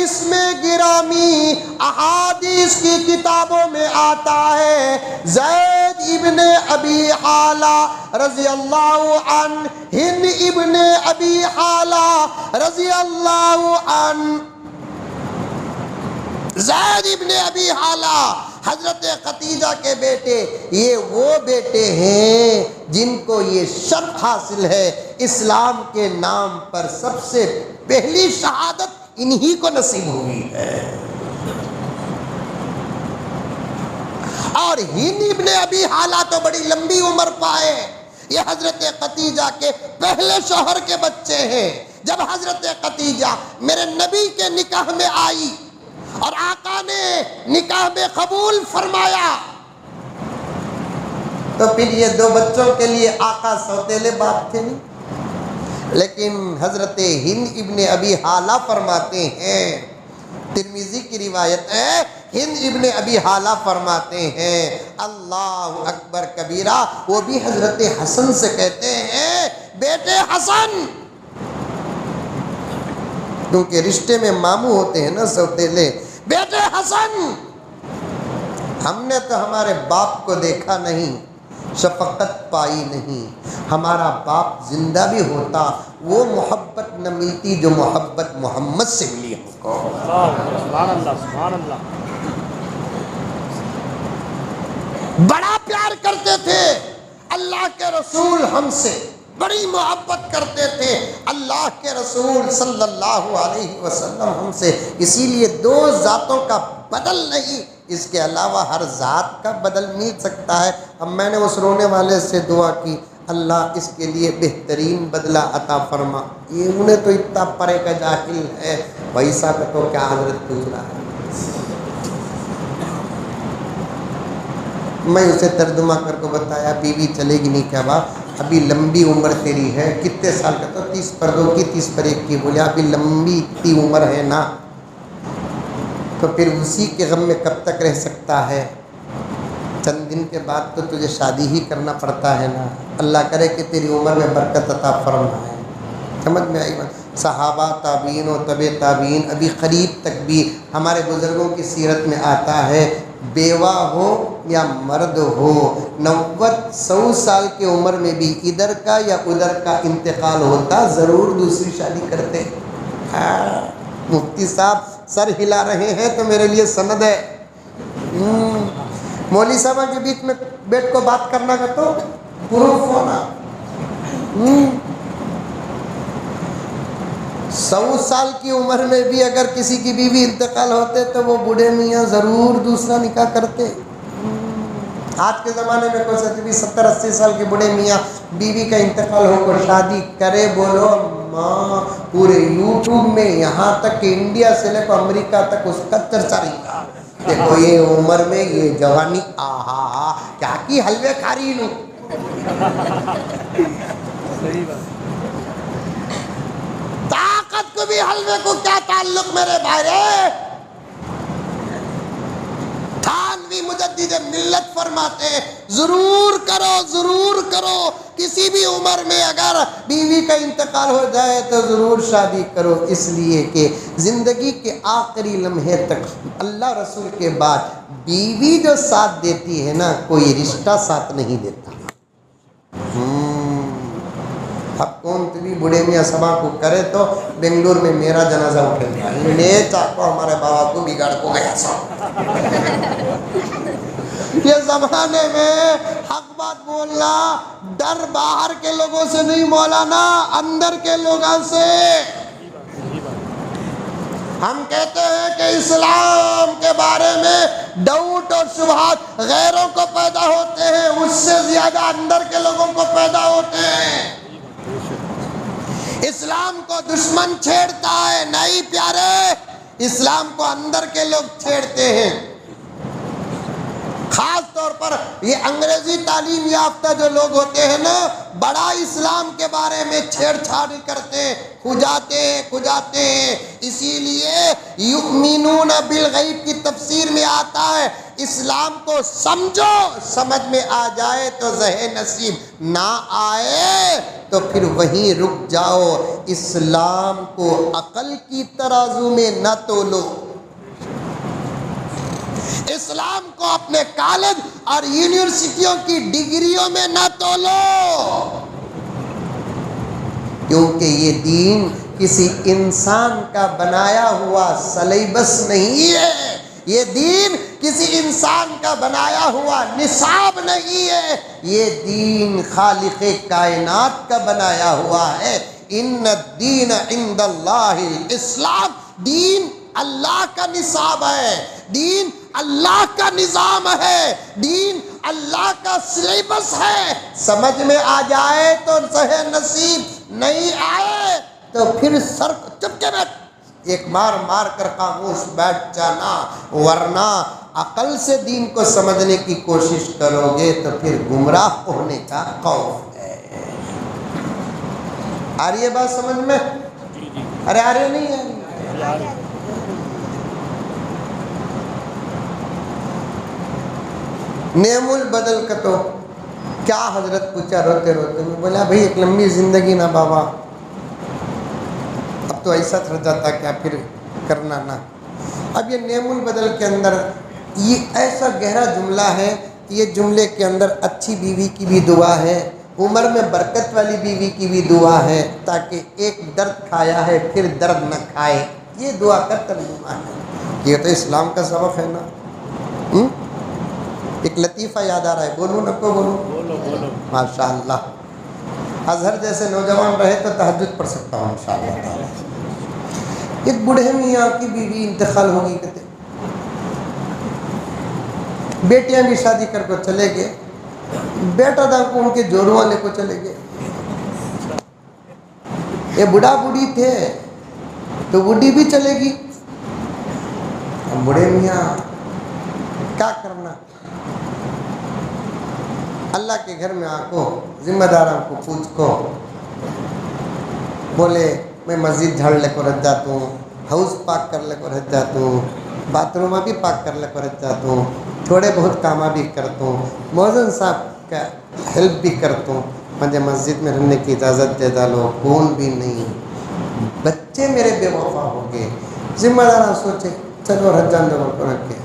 اسم گرامی احادیث کی کتابوں میں آتا ہے، زید ابن ابی حالہ رضی اللہ عنہ، ہند ابن ابی حالہ رضی اللہ عنہ۔ زید ابن ابی حالہ حضرت خدیجہ کے بیٹے، یہ وہ بیٹے ہیں جن کو یہ شرف حاصل ہے، اسلام کے نام پر سب سے پہلی شہادت انہی کو نصیب ہوئی ہے۔ اور ہند ابن ابی حالہ تو بڑی لمبی عمر پائے، یہ حضرت خدیجہ کے پہلے شوہر کے بچے ہیں۔ جب حضرت خدیجہ میرے نبی کے نکاح میں آئی اور آقا نے نکاح میں قبول فرمایا، تو پھر یہ 2 بچوں کے لیے آقا سوتیلے باپ تھے نہیں، لیکن حضرت ہند ابن ابی حالہ فرماتے ہیں، ترمذی کی روایت ہے، ہند ابن ابی حالہ فرماتے ہیں اللہ اکبر کبیرہ، وہ بھی حضرت حسن سے کہتے ہیں بیٹے حسن، کیونکہ رشتے میں ماموں ہوتے ہیں نا سوتیلے، بیٹے حسن، ہم نے تو ہمارے باپ کو دیکھا نہیں، شفقت پائی نہیں، ہمارا باپ زندہ بھی ہوتا وہ محبت نہ ملتی جو محبت محمد سے ملی ہم کو۔ سبحان اللہ سبحان اللہ۔ بڑا پیار کرتے تھے اللہ کے رسول، ہم سے بڑی محبت کرتے تھے اللہ کے رسول صلی اللہ علیہ وسلم ہم سے، اسی لیے 2 ذاتوں کا بدل نہیں، اس کے علاوہ ہر ذات کا بدل مل سکتا ہے۔ اب میں نے اس رونے والے سے دعا کی، اللہ اس کے لیے بہترین بدلہ عطا فرما، یہ انہیں تو اتنا پرے کا جاہل ہے، ویسا کا تو کیا حضرت پوچھ رہا ہے۔ میں اسے ترجمہ کر کے بتایا، بیوی چلے گی نہیں کیا بات، ابھی لمبی عمر تیری ہے، کتنے سال کا؟ تو 30 پر 2 کی 30 پر 1 کی، بولیا ابھی لمبی اتنی عمر ہے نا، تو پھر اسی کے غم میں کب تک رہ سکتا ہے، چند دن کے بعد تو تجھے شادی ہی کرنا پڑتا ہے نا، اللہ کرے کہ تیری عمر میں برکت عطا فرمائے۔ سمجھ میں آئی بات؟ صحابہ تابعین و تبع تابعین، ابھی قریب تک بھی ہمارے بزرگوں کی سیرت میں آتا ہے، بیوہ ہو یا مرد ہو 90-100 سال کی عمر میں بھی ادھر کا یا ادھر کا انتقال ہوتا ضرور دوسری شادی کرتے۔ مفتی صاحب سر ہلا رہے ہیں تو میرے لیے سند ہے، مولوی صاحب کے بیچ میں بیٹھ کو بات کرنا کا تو پروف ہونا۔ 100 سال کی عمر میں بھی اگر کسی کی بیوی انتقال ہوتے تو وہ بوڑھے میاں ضرور دوسرا نکاح کرتے۔ آج کے زمانے میں کوئی سچ بھی 70-80 سال کے بوڑھے میاں بیوی کا انتقال ہو کر شادی کرے، بولو ماں، پورے یوٹیوب میں یہاں تک کہ انڈیا سے لے کر امریکہ تک اس کا چرچا رہا، دیکھو یہ عمر میں یہ جوانی، آہا کیا کی حلوے کھا رہی لوں۔ صحیح بات۔ طاقت کو بھی حلوے کو کیا تعلق میرے بھائی؟ تھانوی مجدد ملت فرماتے ہیں ضرور کرو، ضرور کرو، کسی بھی عمر میں اگر بیوی کا انتقال ہو جائے تو ضرور شادی کرو، اس لیے کہ زندگی کے آخری لمحے تک اللہ رسول کے بعد بیوی جو ساتھ دیتی ہے نا، کوئی رشتہ ساتھ نہیں دیتا۔ اب کون بھی بڑے میاں سبا کو کرے تو بنگلور میں میرا جنازہ اٹھے گیا، لے چاکو ہمارے بابا کو بگاڑ کو گیا سا۔ یہ زمانے میں حق بات بولنا، ڈر باہر کے لوگوں سے نہیں مولانا، اندر کے لوگوں سے۔ ہم کہتے ہیں کہ اسلام کے بارے میں ڈاؤٹ اور شبہات غیروں کو پیدا ہوتے ہیں، اس سے زیادہ اندر کے لوگوں کو پیدا ہوتے ہیں۔ اسلام کو دشمن چھیڑتا ہے، نہیں پیارے، اسلام کو اندر کے لوگ چھیڑتے ہیں۔ خاص طور پر یہ انگریزی تعلیم یافتہ جو لوگ ہوتے ہیں نا، بڑا اسلام کے بارے میں چھیڑ چھاڑ کرتے ہیں، کھجاتے ہیں۔ اسی لیے یؤمنون بالغیب کی تفسیر میں آتا ہے اسلام کو سمجھو، سمجھ میں آ جائے تو ذہن نصیب، نہ آئے تو پھر وہیں رک جاؤ۔ اسلام کو عقل کی ترازو میں نہ تولو، اسلام کو اپنے کالج اور یونیورسٹیوں کی ڈگریوں میں نہ تولو، کیونکہ یہ دین کسی انسان کا بنایا ہوا سلیبس نہیں ہے، یہ دین کسی انسان کا بنایا ہوا نصاب نہیں ہے، یہ دین خالق کائنات کا بنایا ہوا ہے۔ ان الدین عند اللہ الاسلام، دین اللہ کا نصاب ہے، دین اللہ کا نظام ہے، دین اللہ کا سلیبس ہے۔ سمجھ میں آ جائے تو ذہن نصیب، نہیں آئے تو پھر سر چپ کے بیٹھ، ایک مار کر خاموش بیٹھ جانا، ورنہ عقل سے دین کو سمجھنے کی کوشش کرو گے تو پھر گمراہ ہونے کا خوف ہے۔ آ رہی ہے بات سمجھ میں؟ ارے آ رہی نہیں ہے؟ نعم البدل کا تو کیا حضرت پوچھا روتے روتے، میں بولا بھائی ایک لمبی زندگی نا بابا، اب تو ایسا تھر جاتا کیا پھر کرنا نا۔ اب یہ نعم البدل کے اندر یہ ایسا گہرا جملہ ہے، یہ جملے کے اندر اچھی بیوی کی بھی دعا ہے، عمر میں برکت والی بیوی کی بھی دعا ہے، تاکہ ایک درد کھایا ہے پھر درد نہ کھائے، یہ دعا کا ترجمہ ہے۔ یہ تو اسلام کا سبق ہے نا۔ ایک لطیفہ یاد آ رہا ہے، بولوں نہ کو بولوں؟ ماشاء اللہ، اظہر جیسے نوجوان رہے تو تہجد پڑھ سکتا ہوں انشاءاللہ تعالی۔ ایک بوڑھے میاں کی بیوی انتقال ہو گئی، کہتے بیٹیاں بھی شادی کر کو چلے گئے، بیٹا تھا کو ان کے جوڑوں والے کو چلے گئے۔ یہ بوڑھا بوڑھی تھے تو بوڑھی بھی چلے گی، بوڑھے میاں کیا کرنا؟ اللہ کے گھر میں آکو، ذمہ داروں کو پوچھ کو، بولے میں مسجد جھاڑ لے کو رہ جاتا ہوں، ہاؤس پاک کر لے کو رہ جاتا ہوں، باتھ روم بھی پاک کر لے کو رہ جاتا ہوں، تھوڑے بہت کام بھی کرتا ہوں، مؤذن صاحب کا ہیلپ بھی کرتا ہوں، مجھے مسجد میں رہنے کی اجازت دے ڈالو، کون بھی نہیں۔ بچے میرے بے وفا ہو گئے، ذمہ داروں سوچے چلو رہ جان دو کو رکھ کے۔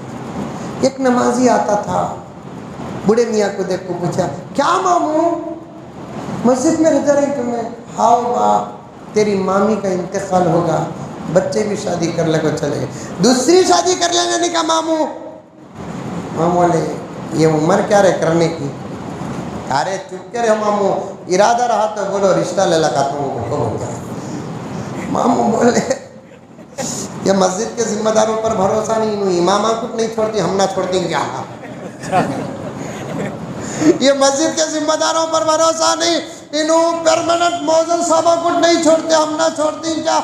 ایک نمازی آتا تھا، بوڑھے میاں کو دیکھ کو پوچھا، کیا ماموں مسجد میں رہ رہی تمہیں؟ ہاؤ باپ تیری مامی کا انتقال ہوگا، بچے بھی شادی کر لے کو چلے گئے، دوسری شادی کر لینے نہیں کہا ماموں بولے یہ عمر کیا رہے کرنے کی؟ ارے چپ کے رہے ماموں، ارادہ رہا تو بولو رشتہ لے لگا تم۔ ماموں بولے یہ مسجد کے ذمہ داروں پر بھروسہ نہیں، انہوں امامہ کو نہیں چھوڑتی، ہم نہ چھوڑتی کیا؟ یہ مسجد کے ذمہ داروں پر بھروسہ نہیں، انہوں پرمننٹ مؤذن صاحبہ کو نہیں چھوڑتے، ہم نہ چھوڑتی کیا؟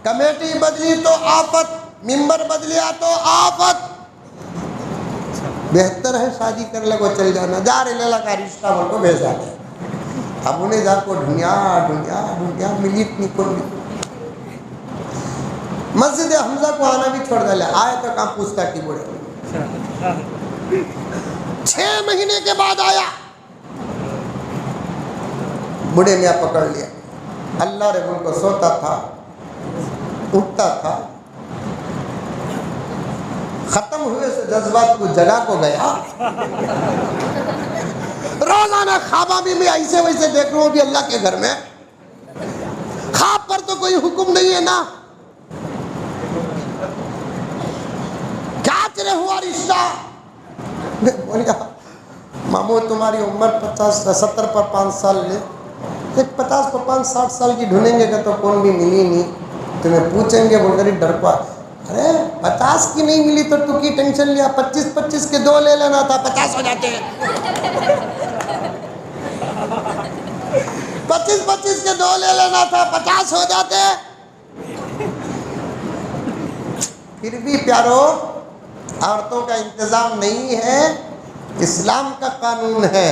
کمیٹی بدلی تو آفت، ممبر بدلیا تو آفت، بہتر ہے شادی کر لے کو چل جانا، جا رہے لے لگا رشتہ بول کو بھیجا دے۔ اب انہیں جا کو ڈھونڈیا ملی اتنی کون بھی۔ مسجد حمزہ کو آنا بھی چھوڑ دے، آئے تو کہاں پوچھتا کی بوڑھے۔ 6 مہینے کے بعد آیا، بوڑھے میاں پکڑ لیا، اللہ رب ان کو سوتا تھا اٹھتا تھا، ختم ہوئے سے جذبات کو جگہ کو گیا، روزانہ خوابہ بھی میں ایسے ویسے دیکھ رہا ہوں بھی اللہ کے گھر میں، خواب پر تو کوئی حکم نہیں ہے نا، کیا تیرے ہوا رشتہ؟ میں بولیا ماموں تمہاری عمر 70 پر 5 سال لے، ایک 50 پر 5 60 سال کی ڈھونڈیں گے کہ تو کون بھی ملی نہیں، تمہیں پوچھیں گے بول کر ڈر پا، ارے 50 کی نہیں ملی تو کی ٹینشن لیا، 25 کے 2 لے لینا تھا، 50 ہو جاتے ہیں۔ 25 کے 2 لے لینا تھا، 50 ہو جاتے۔ پھر بھی پیارو عورتوں کا انتظام نہیں ہے، اسلام کا قانون ہے،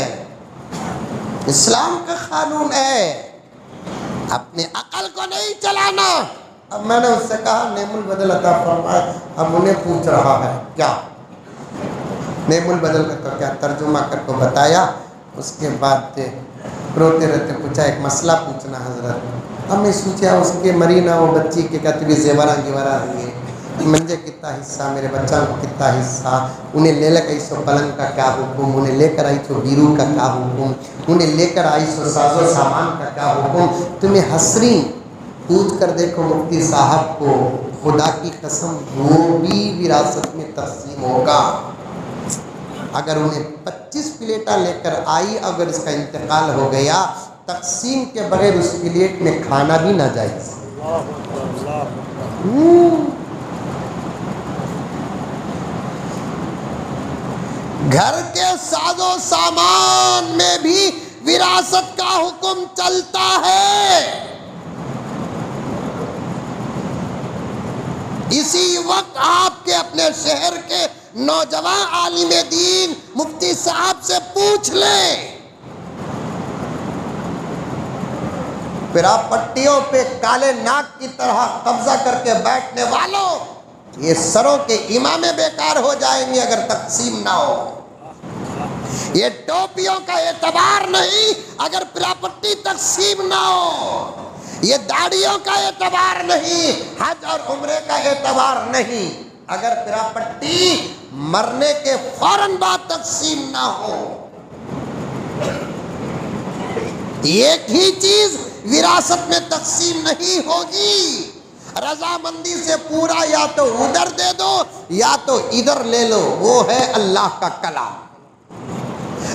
اسلام کا قانون ہے، اپنے عقل کو نہیں چلانا۔ اب میں نے اس سے کہا نعم البدل عطا فرمائے، اب انہیں پوچھ رہا ہے کیا نعم البدل کا تو کیا ترجمہ کر کو بتایا۔ اس کے بعد روتے رہتے پوچھا ایک مسئلہ پوچھنا حضرت۔ اب میں سوچا اس کے مرینا وہ بچی کے کتبی زیورہ گیورہ رہی ہے، منجے کتا حصہ، میرے بچہ کو کتا حصہ، انہیں لے لے سو پلنگ کا کیا حکم، انہیں لے کر آئی سو بیرو کا کیا حکم، انہیں لے کر آئی سو ساز و سامان کا کیا حکم۔ تمہیں حسرین پوچھ کر دیکھو مفتی صاحب کو، خدا کی قسم وہ بھی وراثت میں تقسیم ہوگا۔ اگر انہیں 25 پلیٹیں لے کر آئی، اگر اس کا انتقال ہو گیا، تقسیم کے بغیر اس پلیٹ میں کھانا بھی نہ جائز۔ گھر کے ساز و سامان میں بھی وراثت کا حکم چلتا ہے۔ اسی وقت آپ کے اپنے شہر کے نوجوان عالم دین مفتی صاحب سے پوچھ لیں، پراپٹیوں پہ کالے ناک کی طرح قبضہ کر کے بیٹھنے والوں، یہ سروں کے امامے بیکار ہو جائیں گے اگر تقسیم نہ ہو۔ یہ ٹوپیوں کا اعتبار نہیں اگر پراپٹی تقسیم نہ ہو، یہ داڑھیوں کا اعتبار نہیں، حج اور عمرے کا اعتبار نہیں اگر پراپٹی مرنے کے فوراً بعد تقسیم نہ ہو۔ ایک ہی چیز وراثت میں تقسیم نہیں ہوگی، رضامندی سے پورا یا تو ادھر دے دو یا تو ادھر لے لو، وہ ہے اللہ کا کلام۔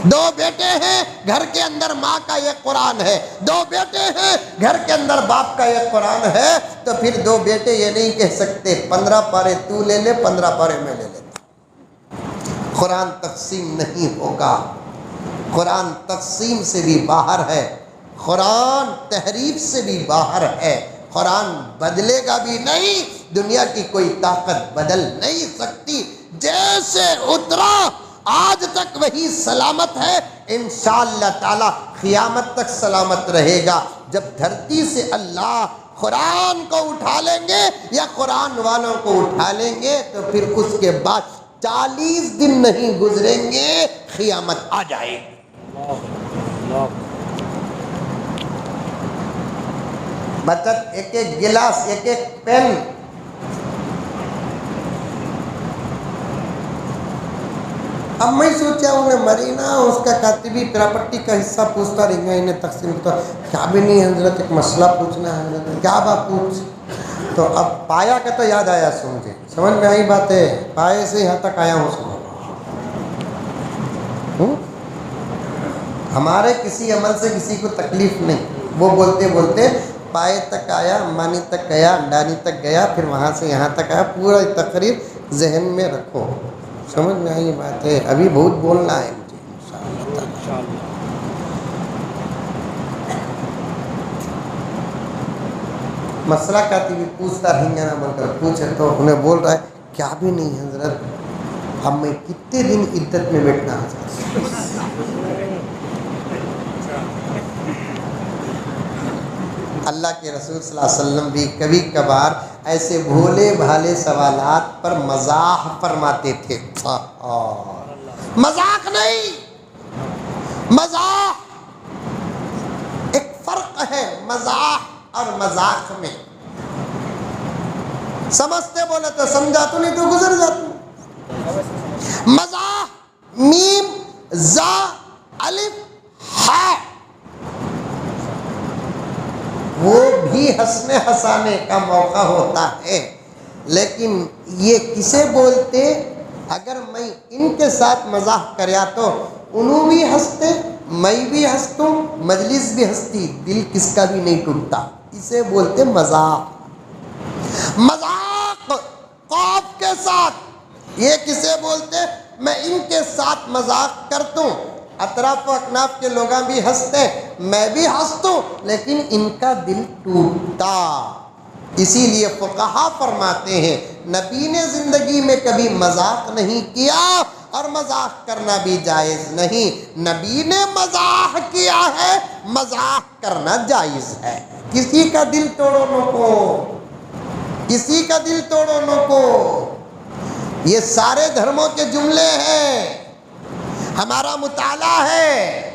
دو بیٹے ہیں گھر کے اندر ماں کا یہ قرآن ہے، دو بیٹے ہیں گھر کے اندر باپ کا یہ قرآن ہے، تو پھر دو بیٹے یہ نہیں کہہ سکتے 15 پارے تو لے لے 15 پارے میں لے لیتا۔ قرآن تقسیم نہیں ہوگا، قرآن تقسیم سے بھی باہر ہے، قرآن تحریف سے بھی باہر ہے، قرآن بدلے گا بھی نہیں، دنیا کی کوئی طاقت بدل نہیں سکتی۔ جیسے اترا آج تک وہی سلامت ہے، انشاءاللہ تعالی قیامت تک سلامت رہے گا۔ جب دھرتی سے اللہ قرآن کو اٹھا لیں گے یا قرآن والوں کو اٹھا لیں گے تو پھر اس کے بعد 40 دن نہیں گزریں گے قیامت آ جائے گی۔ بچت ایک ایک گلاس، ایک ایک پین، اب میں سوچا انہیں مرینا اس کا کاتبی پراپرٹی کا حصہ پوچھتا رہیں گا، انہیں تقسیم کرتا کیا بھی نہیں حضرت ایک مسئلہ پوچھنا ہے حضرت، کیا بات پوچھ؟ تو اب پایا کا تو یاد آیا، سمجھ میں آئی بات ہے، پائے سے یہاں تک آیا ہوں ہمارے کسی عمل سے کسی کو تکلیف نہیں، وہ بولتے بولتے پائے تک آیا، مانی تک گیا، انڈانی تک گیا، پھر وہاں سے یہاں تک آیا، پورا تقریر ذہن میں رکھو، سمجھ میں آئی بات ہے، ابھی بہت بولنا ہے مجھے انشاءاللہ۔ مسئلہ کاتبی پوچھتا رہیں گے نا بول کر پوچھے تو انہیں بول رہا ہے کیا بھی نہیں حضرت، اب میں کتنے دن عدت میں بیٹھنا حضرت؟ اللہ کے رسول صلی اللہ علیہ وسلم بھی کبھی کبھار ایسے بھولے بھالے سوالات پر مزاح فرماتے تھے۔ مذاق نہیں، مزاح ایک فرق ہے مزاح اور مذاق میں۔ سمجھتے بولے تو سمجھا تو نہیں تو گزر جاتا۔ مزاح میم زا الف ہا، وہ بھی ہنسنے ہنسانے کا موقع ہوتا ہے، لیکن یہ کسے بولتے؟ اگر میں ان کے ساتھ مزاح کریا تو انہوں بھی ہنستے، میں بھی ہنستوں، مجلس بھی ہنستی، دل کس کا بھی نہیں ٹوٹتا، اسے بولتے مذاق۔ مذاق قاف کے ساتھ، یہ کسے بولتے؟ میں ان کے ساتھ مذاق کرتوں، اطراف و اکناف کے لوگ بھی ہنستے، میں بھی ہنستوں، لیکن ان کا دل ٹوٹتا۔ اسی لیے فقہا فرماتے ہیں نبی نے زندگی میں کبھی مذاق نہیں کیا اور مزاح کرنا بھی جائز نہیں. نبی نے مزاح کیا ہے، مزاح کرنا جائز ہے. کسی کا دل توڑو نکو، کسی کا دل توڑو نکو. یہ سارے دھرموں کے جملے ہیں، ہمارا مطالعہ ہے.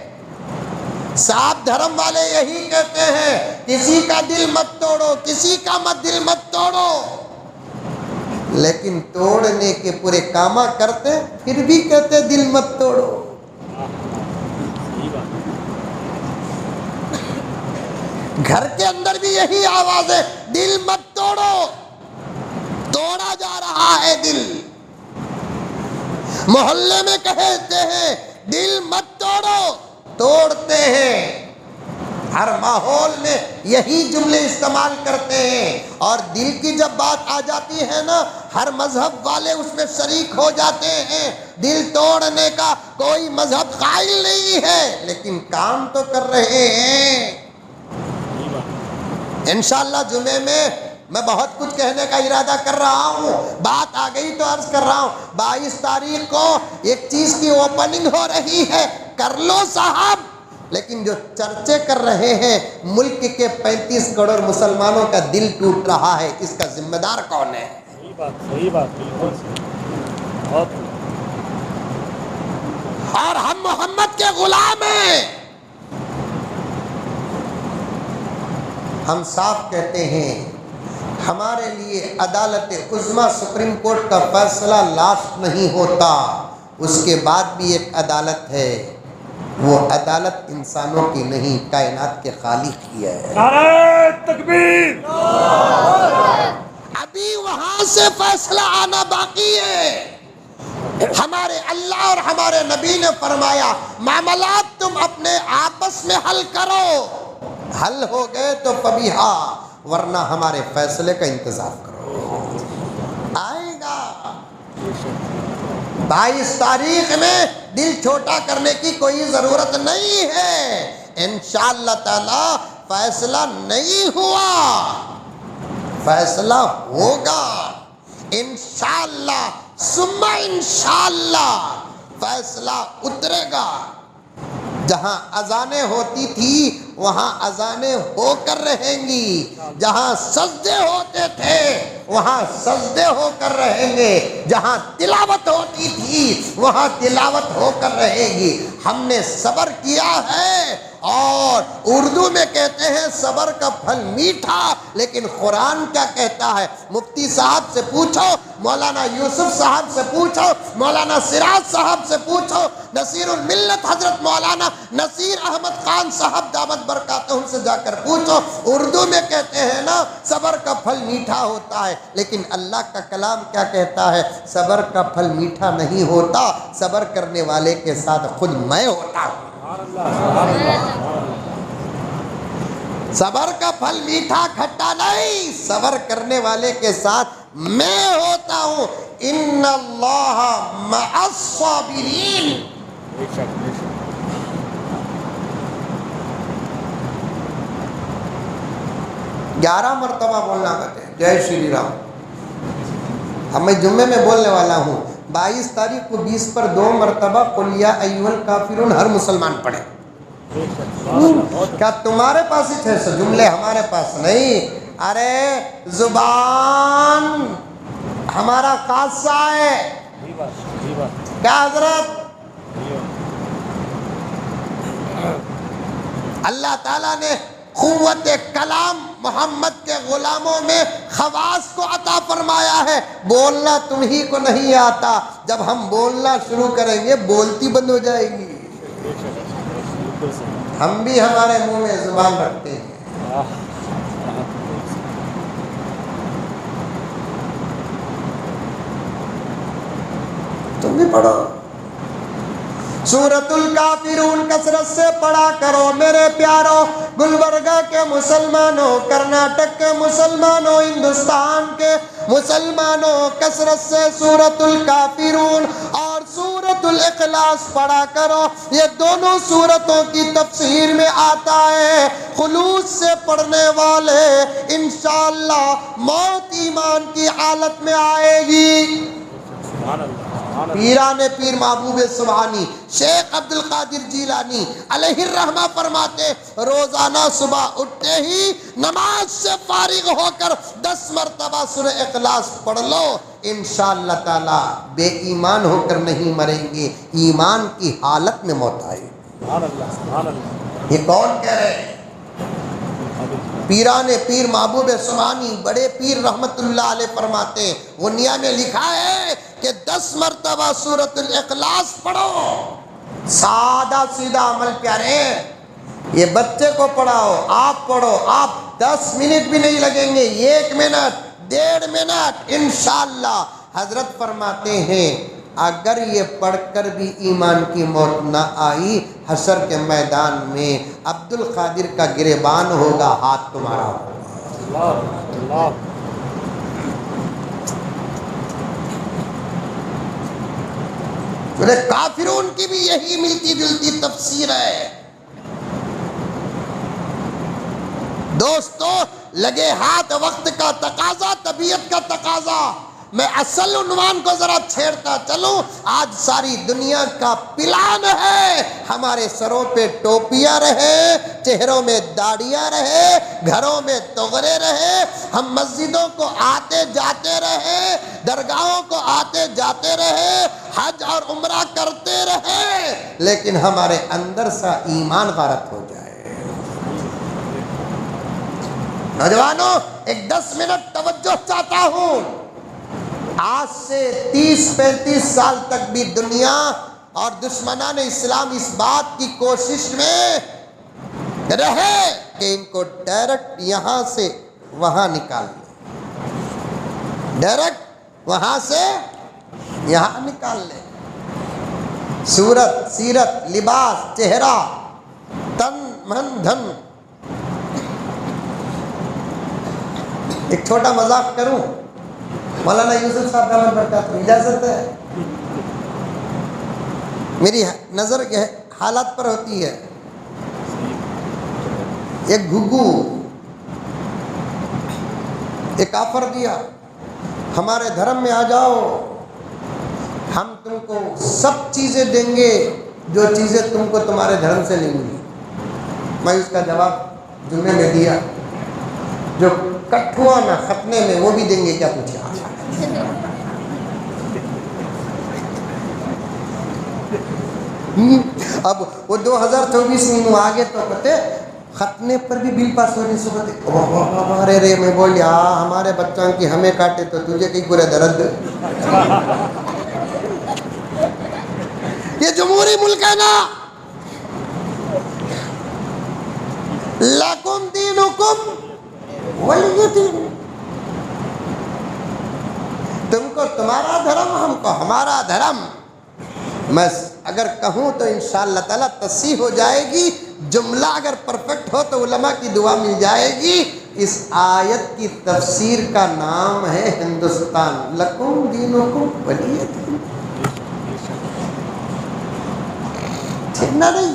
سات دھرم والے یہی کہتے ہیں کسی کا دل مت توڑو، کسی کا دل مت توڑو. لیکن توڑنے کے پورے کامہ کرتے پھر بھی کہتے دل مت توڑو. گھر کے اندر بھی یہی آواز ہے، دل مت توڑو. توڑا جا رہا ہے دل. محلے میں کہتے ہیں دل مت توڑو، توڑتے ہیں. ہر ماحول میں یہی جملے استعمال کرتے ہیں. اور دل کی جب بات آ جاتی ہے نا، ہر مذہب والے اس میں شریک ہو جاتے ہیں. دل توڑنے کا کوئی مذہب قائل نہیں ہے، لیکن کام تو کر رہے ہیں. انشاءاللہ جمعے میں بہت کچھ کہنے کا ارادہ کر رہا ہوں. بات آ گئی تو عرض کر رہا ہوں، 22 تاریخ کو ایک چیز کی اوپننگ ہو رہی ہے. کر لو صاحب. لیکن جو چرچے کر رہے ہیں، ملک کے 35 کروڑ مسلمانوں کا دل ٹوٹ رہا ہے، اس کا ذمہ دار کون ہے؟ صحیح بات بالکل بہت. اور ہم محمد کے غلام ہیں. ہم صاف کہتے ہیں ہمارے لیے عدالت عظمیٰ سپریم کورٹ کا فیصلہ لاسٹ نہیں ہوتا، اس کے بعد بھی ایک عدالت ہے. وہ عدالت انسانوں کی نہیں، کائنات کے خالق کی ہے. نعرہ تکبیر. ابھی وہاں سے فیصلہ آنا باقی ہے. ہمارے اللہ اور ہمارے نبی نے فرمایا معاملات تم اپنے آپس میں حل کرو. حل ہو گئے تو فبیہا، ورنہ ہمارے فیصلے کا انتظار کرو. آئے گا 22 تاریخ میں. دل چھوٹا کرنے کی کوئی ضرورت نہیں ہے. انشاءاللہ تعالی فیصلہ نہیں ہوا، فیصلہ ہوگا انشاءاللہ ثم انشاءاللہ. فیصلہ اترے گا. جہاں اذانیں ہوتی تھی وہاں اذانیں ہو کر رہیں گی. جہاں سجدے ہوتے تھے وہاں سجدے ہو کر رہیں گے. جہاں تلاوت ہوتی تھی وہاں تلاوت ہو کر رہے گی. ہم نے صبر کیا ہے، اور اردو میں کہتے ہیں صبر کا پھل میٹھا، لیکن قرآن کیا کہتا ہے؟ مفتی صاحب سے پوچھو، مولانا یوسف صاحب سے پوچھو، مولانا سراج صاحب سے پوچھو، نصیر الملت حضرت مولانا نصیر احمد خان صاحب دامت برکاتہم سے جا کر پوچھو. اردو میں کہتے ہیں نا صبر کا پھل میٹھا ہوتا ہے، لیکن اللہ کا کلام کیا کہتا ہے؟ صبر کا پھل میٹھا نہیں ہوتا، صبر کرنے والے کے ساتھ خود میں ہوتا ہوں. صبر کا پھل میٹھا کھٹا نہیں، صبر کرنے والے کے ساتھ میں ہوتا ہوں. ان اللہ مع الصابرین. 11 مرتبہ بولنا کہتے ہیں جے شری رام. اب میں جمعے میں بولنے والا ہوں 22 تاریخ کو 20 پر 2 مرتبہ قل یا ایھا الکافرون ہر مسلمان پڑھے. کیا تمہارے پاس ہی تھے جملے؟ ہمارے پاس نہیں. ارے زبان ہمارا خاصہ ہے. کیا حضرت؟ اللہ تعالیٰ نے قوت کلام محمد کے غلاموں میں خواص کو عطا فرمایا ہے. بولنا تمہیں کو نہیں آتا، جب ہم بولنا شروع کریں گے بولتی بند ہو جائے گی. ہم بھی ہمارے منہ میں زبان رکھتے ہیں. تم بھی پڑھو سورۃ الکافرون، کثرت سے پڑھا کرو میرے پیارو. گلبرگہ کے مسلمانوں، کرناٹک کے مسلمانوں، ہندوستان کے مسلمانوں، کثرت سے سورۃ الکافرون اور سورۃ الاخلاص پڑھا کرو. یہ دونوں سورتوں کی تفسیر میں آتا ہے خلوص سے پڑھنے والے انشاءاللہ موت ایمان کی حالت میں آئے گی. سبحان اللہ. پیران پیر محبوب سبحانی شیخ عبد القادر جیلانی علیہ الرحمہ فرماتے روزانہ صبح اٹھتے ہی نماز سے فارغ ہو کر 10 مرتبہ سورہ اخلاص پڑھ لو، انشاءاللہ تعالی بے ایمان ہو کر نہیں مریں گے، ایمان کی حالت میں موت آئے گی۔ سبحان اللہ سبحان اللہ۔ یہ کون کہہ رہے ہیں؟ پیران پیر محبوب سبحانی بڑے پیر رحمت اللہ علیہ فرماتے ہیں، غنیہ میں لکھا ہے کہ 10 مرتبہ سورۃ الاخلاص پڑھو، سادہ سیدھا عمل پیارے، یہ بچے کو پڑھاؤ، آپ پڑھو، آپ 10 منٹ بھی نہیں لگیں گے، 1 منٹ 1.5 منٹ انشاءاللہ۔ حضرت فرماتے ہیں اگر یہ پڑھ کر بھی ایمان کی موت نہ آئی، حشر کے میدان میں عبد القادر کا گریبان ہوگا، ہاتھ تمہارا ہوگا۔ اللہ سورہ کافرون کی بھی یہی ملتی جلتی تفسیر ہے۔ دوستو لگے ہاتھ وقت کا تقاضا، طبیعت کا تقاضا، میں اصل عنوان کو ذرا چھیڑتا چلوں۔ آج ساری دنیا کا پلان ہے ہمارے سروں پہ ٹوپیاں رہے، چہروں میں داڑیاں رہے، گھروں میں تغرے رہے، ہم مسجدوں کو آتے جاتے رہے، درگاہوں کو آتے جاتے رہے، حج اور عمرہ کرتے رہے، لیکن ہمارے اندر سا ایمان غارت ہو جائے۔ نوجوانوں ایک 10 منٹ توجہ چاہتا ہوں۔ آج سے 30-35 سال تک بھی دنیا اور دشمنان اسلام اس بات کی کوشش میں رہے کہ ان کو ڈائریکٹ یہاں سے وہاں نکال لیں، ڈائریکٹ وہاں سے یہاں نکال لیں۔ صورت، سیرت، لباس، چہرہ، تن، من، دھن۔ ایک چھوٹا مذاق کروں؟ مولانا یوسف صاحب دامن برکات، اجازت ہے؟ میری نظر حالات پر ہوتی ہے۔ ایک گھگو ایک آفر دیا، ہمارے دھرم میں آ جاؤ، ہم تم کو سب چیزیں دیں گے جو چیزیں تم کو تمہارے دھرم سے نہیں ملی۔ میں اس کا جواب جمعے میں دیا، جو کٹ ہوا نا ختنے میں وہ بھی دیں گے کیا پوچھا۔ اب وہ 2024 میں آگے تو کہتے ختنے پر بھی بل پاس ہونے سے ہوتے ارے رے میں بول ہمارے بچوں کی ہمیں کاٹے تو تجھے کئی برے درد۔ یہ جمہوری ملک ہے نا، لکم دینکم ولی دین، تم کو تمہارا دھرم، ہم کو ہمارا دھرم۔ میں اگر کہوں تو انشاءاللہ تعالی تصحیح ہو جائے گی، جملہ اگر پرفیکٹ ہو تو علماء کی دعا مل جائے گی۔ اس آیت کی تفسیر کا نام ہے ہندوستان، لکم دینکم ولی دین۔ چھیڑنا نہیں۔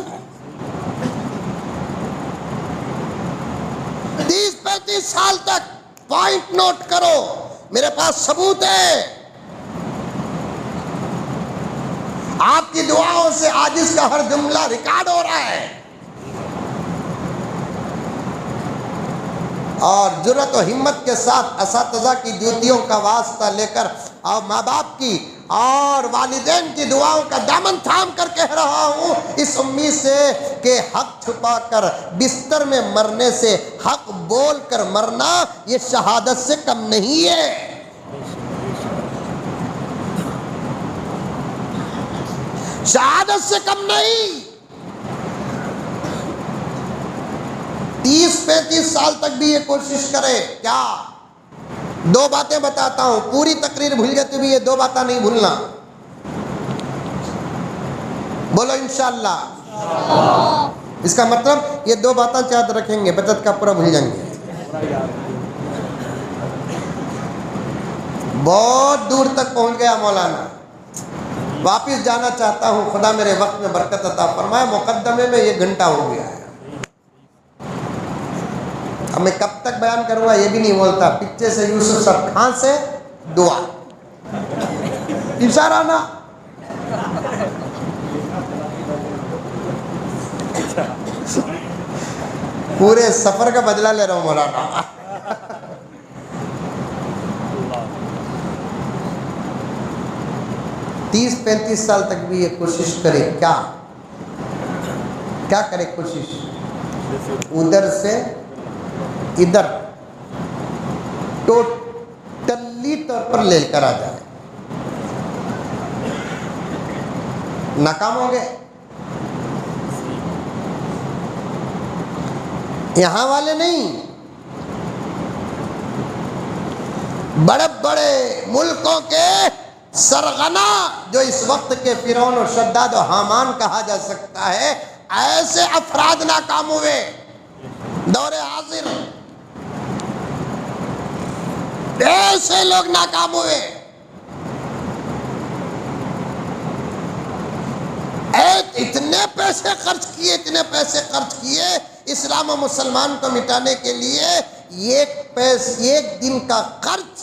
30-35 سال تک پوائنٹ نوٹ کرو، میرے پاس ثبوت ہے۔ آپ کی دعاؤں سے آج اس کا ہر جملہ ریکارڈ ہو رہا ہے، اور جرأت و ہمت کے ساتھ اساتذہ کی ڈیوٹیوں کا واسطہ لے کر اور ماں باپ کی اور والدین کی دعاؤں کا دامن تھام کر کہہ رہا ہوں، اس امید سے کہ حق چھپا کر بستر میں مرنے سے حق بول کر مرنا یہ شہادت سے کم نہیں ہے۔ شہادت سے کم نہیں۔ 30-35 سال تک بھی یہ کوشش کرے۔ کیا 2 باتیں بتاتا ہوں، پوری تقریر بھول گئے تو بھی یہ 2 باتیں نہیں بھولنا۔ بولو انشاءاللہ۔ اس کا مطلب یہ 2 باتیں یاد رکھیں گے، بچت کا پورا بھول جائیں گے۔ بہت دور تک پہنچ گیا مولانا، واپس جانا چاہتا ہوں، خدا میرے وقت میں برکت عطا فرمائے۔ مقدمے میں یہ گھنٹہ ہو گیا ہے، اب میں کب تک بیان کروں گا یہ بھی نہیں بولتا۔ پیچھے سے یوسف صاحب کہاں سے دعا اشارہ نا پورے سفر کا بدلہ لے رہا ہوں مولانا. 30-35 سال تک بھی یہ کوشش کرے. کیا کرے کوشش؟ ادھر سے ادھر ٹوٹلی طور پر لے کر آ جائے. ناکام ہو گئے. یہاں والے نہیں، بڑے بڑے ملکوں کے سرغنہ جو اس وقت کے فرعون و شداد و حامان کہا جا سکتا ہے، ایسے افراد ناکام ہوئے. دور حاضر ایسے لوگ ناکام ہوئے. اتنے پیسے خرچ کیے اسلام و مسلمان کو مٹانے کے لیے. ایک دن کا خرچ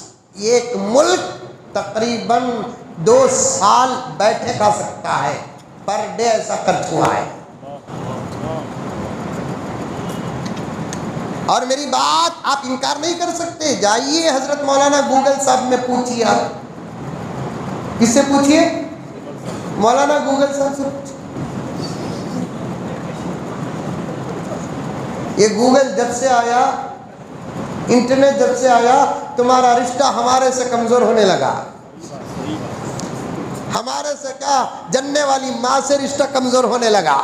ایک ملک تقریباً 2 سال بیٹھے کھا سکتا ہے. پر ڈے ایسا خرچ ہوا ہے. اور میری بات آپ انکار نہیں کر سکتے. جائیے حضرت مولانا گوگل صاحب میں پوچھیے. آپ کس سے پوچھیے؟ مولانا گوگل صاحب سے پوچھیے. یہ گوگل جب سے آیا، انٹرنیٹ جب سے آیا، تمہارا رشتہ ہمارے سے کمزور ہونے لگا. ہمارے سے کیا، جننے والی ماں سے رشتہ کمزور ہونے لگا.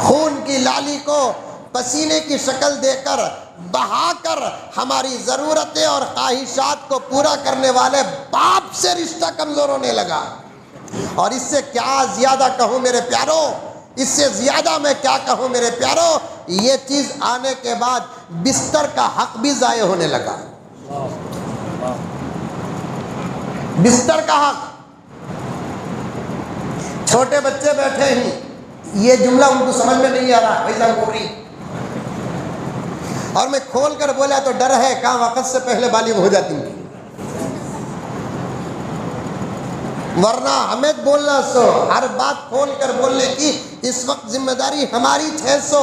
خون کی لالی کو پسینے کی شکل دے کر بہا کر ہماری ضرورتیں اور خواہشات کو پورا کرنے والے باپ سے رشتہ کمزور ہونے لگا. اور اس سے کیا زیادہ کہوں میرے پیاروں، اس سے زیادہ میں کیا کہوں میرے پیاروں. یہ چیز آنے کے بعد بستر کا حق بھی ضائع ہونے لگا. بستر کا حق. چھوٹے بچے بیٹھے ہیں، یہ جملہ ان کو سمجھ میں نہیں آ رہا، ویسا بول رہی، اور میں کھول کر بولا تو ڈر ہے کہاں وقت سے پہلے بالغ ہو جاتی ہیں. ورنہ ہمیں بولنا سو، ہر بات کھول کر بولنے کی اس وقت ذمہ داری ہماری 600.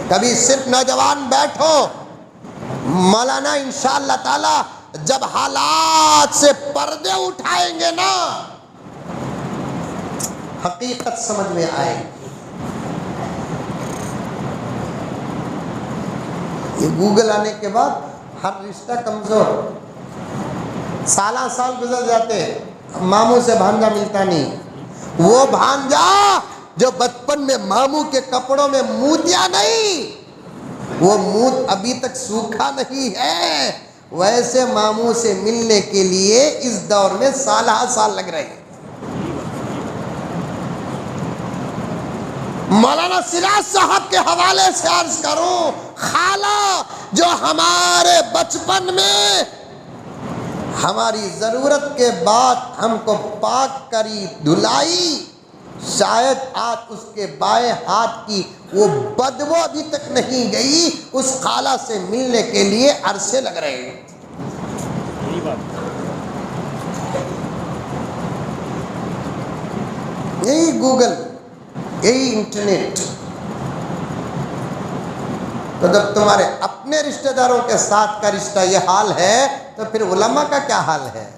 کبھی صرف نوجوان بیٹھو، مولانا انشاءاللہ تعالی جب حالات سے پردے اٹھائیں گے نا، حقیقت سمجھ میں آئے. یہ گوگل آنے کے بعد ہر رشتہ کمزور. سالہ سال گزر جاتے، ماموں سے بھانجا ملتا نہیں. وہ بھانجا جو بچپن میں ماموں کے کپڑوں میں موتیا نہیں، وہ موت ابھی تک سوکھا نہیں ہے، ویسے ماموں سے ملنے کے لیے اس دور میں سالہ سال لگ رہے ہیں. مولانا سراج صاحب کے حوالے سے عرض کروں، خالہ جو ہمارے بچپن میں ہماری ضرورت کے بعد ہم کو پاک کری دھلائی، شاید آج اس کے بائیں ہاتھ کی وہ بدبو ابھی تک نہیں گئی. اس خالہ سے ملنے کے لیے عرصے لگ رہے ہیں. یہی گوگل، یہی انٹرنیٹ. تو جب تمہارے اپنے رشتہ داروں کے ساتھ کا رشتہ یہ حال ہے تو پھر علماء کا کیا حال ہے؟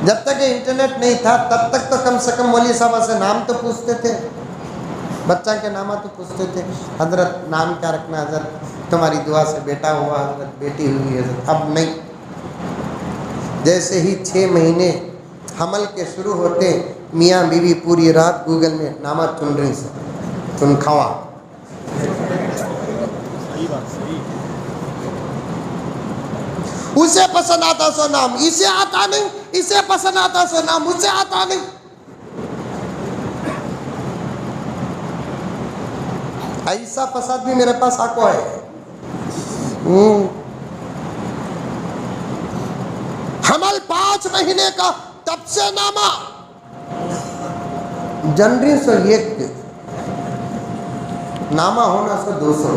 جب تک یہ انٹرنیٹ نہیں تھا تب تک تو کم سے کم مولوی صاحبہ سے نام تو پوچھتے تھے، بچہ کے نامہ تو پوچھتے تھے. حضرت نام کیا رکھنا؟ حضرت تمہاری دعا سے بیٹا ہوا، حضرت بیٹی ہوئی. حضرت اب نہیں. جیسے ہی 6 مہینے حمل کے شروع ہوتے، میاں بیوی پوری رات گوگل میں نامہ چن رہی سے چن کھوا. اسے پسند آتا سو نام، اسے آتا نہیں، اسے پسند آتا سو نام، اسے آتا نہیں. ایسا فساد بھی میرے پاس آکو ہے. حمل 5 مہینے کا تب سے نامہ جنری سو 1 نامہ ہونا سو 200.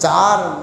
4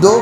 2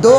2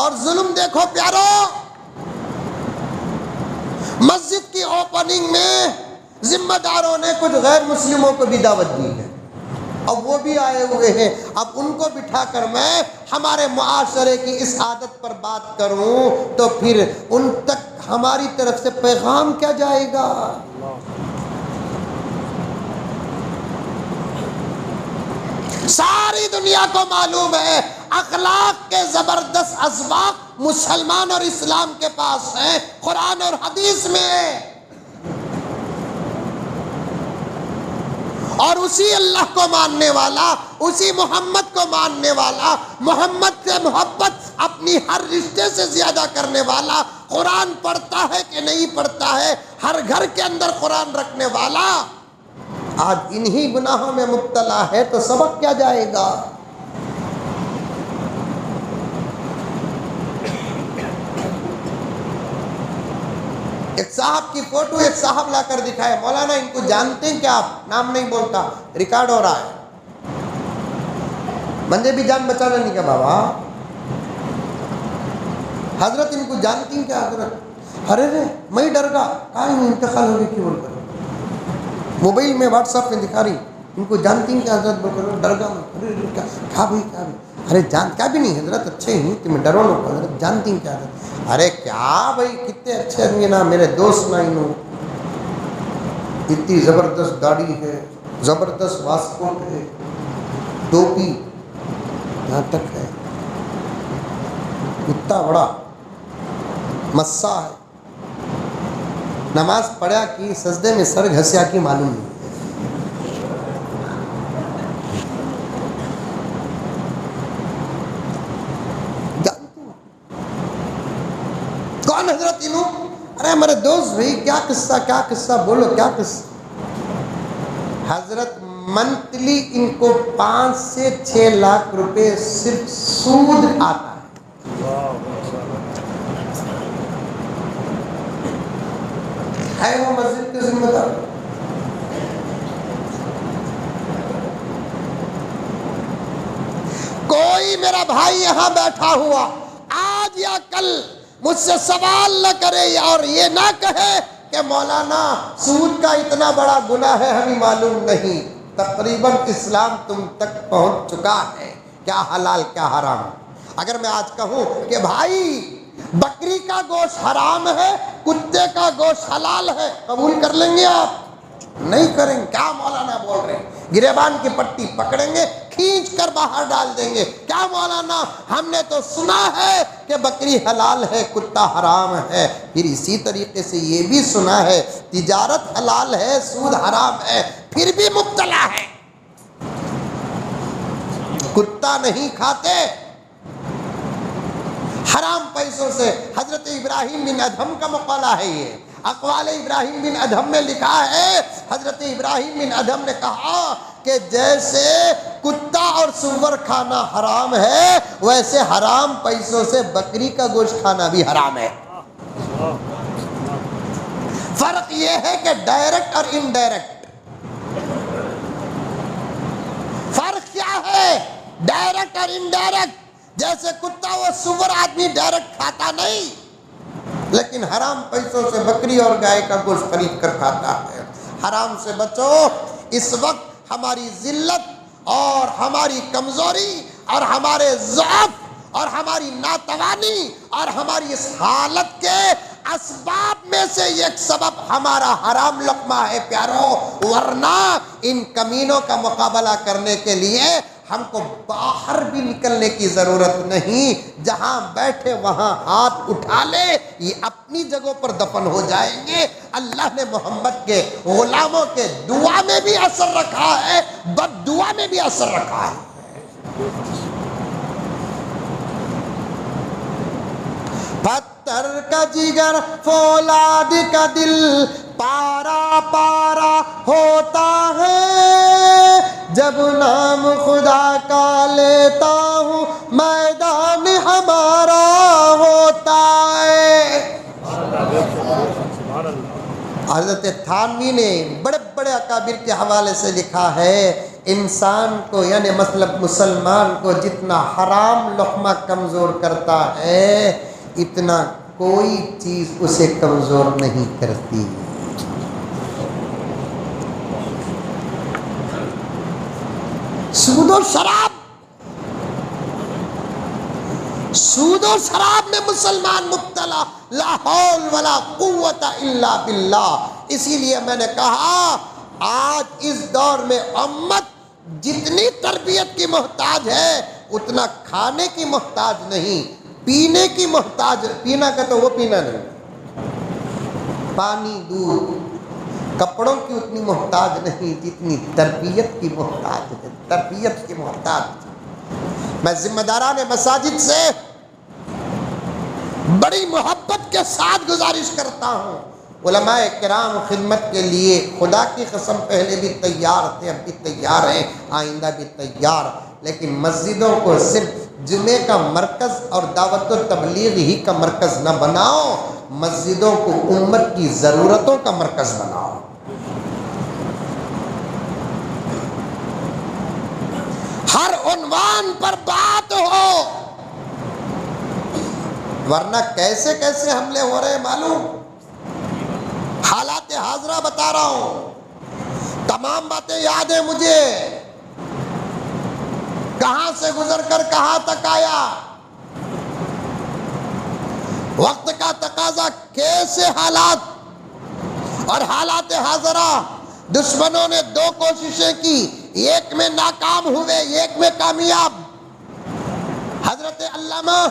اور ظلم دیکھو پیارو، مسجد کی اوپننگ میں ذمہ داروں نے کچھ غیر مسلموں کو بھی دعوت دی ہے، اب وہ بھی آئے ہوئے ہیں، اب ان کو بٹھا کر میں ہمارے معاشرے کی اس عادت پر بات کروں تو پھر ان تک ہماری طرف سے پیغام کیا جائے گا؟ ساری دنیا کو معلوم ہے اخلاق کے زبردست اسباق مسلمان اور اسلام کے پاس ہیں، قرآن اور حدیث میں، اور اسی اللہ کو ماننے والا، اسی محمد کو ماننے والا، محمد سے محبت اپنی ہر رشتے سے زیادہ کرنے والا، قرآن پڑھتا ہے کہ نہیں پڑھتا ہے، ہر گھر کے اندر قرآن رکھنے والا آج انہی گناہوں میں مبتلا ہے تو سبق کیا جائے گا؟ ایک صاحب کی فوٹو ایک صاحب لا کر دکھائے، مولانا ان کو جانتے ہیں کیا آپ؟ نام نہیں بولتا، ریکارڈ ہو رہا ہے، بندے بھی جان بچانا نہیں کیا بابا؟ حضرت ان کو جانتی ہیں کیا حضرت؟ ارے رے میں ڈر گا، کہاں انتقال ہو گئی کی بول کر موبائل میں واٹس ایپ میں دکھا رہی، ان کو جانتی ہیں کیا حضرت؟ بول کر ڈر گا، ارے کیا بھائی کیا بھائی؟ ارے جان کیا بھی نہیں حضرت، اچھے ہی تمہیں ڈرو لو حضرت، جانتی ہیں کیا حضرت؟ ارے کیا بھائی کتنے اچھے آدمی نا، میرے دوست نا، انہوں اتنی زبردست داڑھی ہے، زبردست واسکوٹ ہے، ٹوپی یہاں تک ہے، اتنا بڑا مسا ہے، نماز پڑھا کی سجدے میں سر گھسیا کی معلوم نہیں، جانتی ہوں کون حضرت انہوں؟ ارے ہمارے دوست بھائی، کیا قصہ بولو، کیا قصہ؟ حضرت منتھلی ان کو 5 سے 6 لاکھ روپے صرف سود آتا ہے، وہ مسجد کے ذمہ دار۔ کوئی میرا بھائی یہاں بیٹھا ہوا آج یا کل مجھ سے سوال نہ کرے اور یہ نہ کہے کہ مولانا سود کا اتنا بڑا گناہ ہے ہمیں معلوم نہیں، تقریباً اسلام تم تک پہنچ چکا ہے، کیا حلال کیا حرام۔ اگر میں آج کہوں کہ بھائی بکری کا گوشت حرام ہے، کتے کا گوشت حلال ہے، قبول کر لیں گے آپ؟ نہیں کریں گے۔ کیا مولانا بول رہے ہیں؟ گریبان کی پٹی پکڑیں گے، کھینچ کر باہر ڈال دیں گے۔ کیا مولانا ہم نے تو سنا ہے کہ بکری حلال ہے کتا حرام ہے، پھر اسی طریقے سے یہ بھی سنا ہے تجارت حلال ہے سود حرام ہے، پھر بھی مبتلا ہے۔ کتا نہیں کھاتے حرام پیسوں سے۔ حضرت ابراہیم بن ادہم کا مقالہ ہے، یہ اقوال ابراہیم بن ادہم میں لکھا ہے، حضرت ابراہیم بن ادہم نے کہا کہ جیسے کتا اور سور کھانا حرام ہے ویسے حرام پیسوں سے بکری کا گوشت کھانا بھی حرام ہے۔ فرق یہ ہے کہ ڈائریکٹ اور انڈائریکٹ۔ فرق کیا ہے؟ ڈائریکٹ اور انڈائریکٹ۔ جیسے کتا و سور آدمی ڈائریکٹ کھاتا نہیں، لیکن حرام پیسوں سے بکری اور گائے کا گوشت خرید کر کھاتا ہے۔ حرام سے بچو، اس وقت ہماری ذلت اور ہماری کمزوری اور ہمارے ضعف اور ہماری ناتوانی اور ہماری اس حالت کے اسباب میں سے ایک سبب ہمارا حرام لقمہ ہے پیارو، ورنہ ان کمینوں کا مقابلہ کرنے کے لیے ہم کو باہر بھی نکلنے کی ضرورت نہیں، جہاں بیٹھے وہاں ہاتھ اٹھا لے، یہ اپنی جگہوں پر دفن ہو جائیں گے۔ اللہ نے محمد کے غلاموں کے دعا میں بھی اثر رکھا ہے، بد دعا میں بھی اثر رکھا ہے۔ پتھر کا جگر فولاد کا دل پارا پارا ہوتا ہے، جب نام خدا کا لیتا ہوں میدان ہمارا ہوتا ہے۔ حضرت تھانوی نے بڑے بڑے اکابر کے حوالے سے لکھا ہے انسان کو یعنی مطلب مسلمان کو جتنا حرام لقمہ کمزور کرتا ہے اتنا کوئی چیز اسے کمزور نہیں کرتی. سود و شراب میں مسلمان مبتلا، لا حول ولا قوت الا باللہ. اسی لیے میں نے کہا آج اس دور میں امت جتنی تربیت کی محتاج ہے اتنا کھانے کی محتاج نہیں، پینے کی محتاج. پینا کا تو وہ پینا نہیں، پانی دودھ کپڑوں کی اتنی محتاج نہیں جتنی تربیت کی محتاج ہے. تربیت کی محتاج. میں ذمہ داران مساجد سے بڑی محبت کے ساتھ گزارش کرتا ہوں، علماء کرام خدمت کے لیے خدا کی قسم پہلے بھی تیار تھے، اب بھی تیار ہیں، آئندہ بھی تیار. لیکن مسجدوں کو صرف جمعے کا مرکز اور دعوت و تبلیغ ہی کا مرکز نہ بناؤ، مسجدوں کو امت کی ضرورتوں کا مرکز بناؤ. ہر عنوان پر بات ہو، ورنہ کیسے کیسے حملے ہو رہے ہیں معلوم. حالات حاضرہ بتا رہا ہوں، تمام باتیں یاد ہیں مجھے، کہاں سے گزر کر کہاں تک آیا. وقت کا تقاضا کیسے حالات اور حالات حاضرہ. دشمنوں نے دو کوششیں کی، ایک میں ناکام ہوئے، ایک میں کامیاب. حضرت علامہ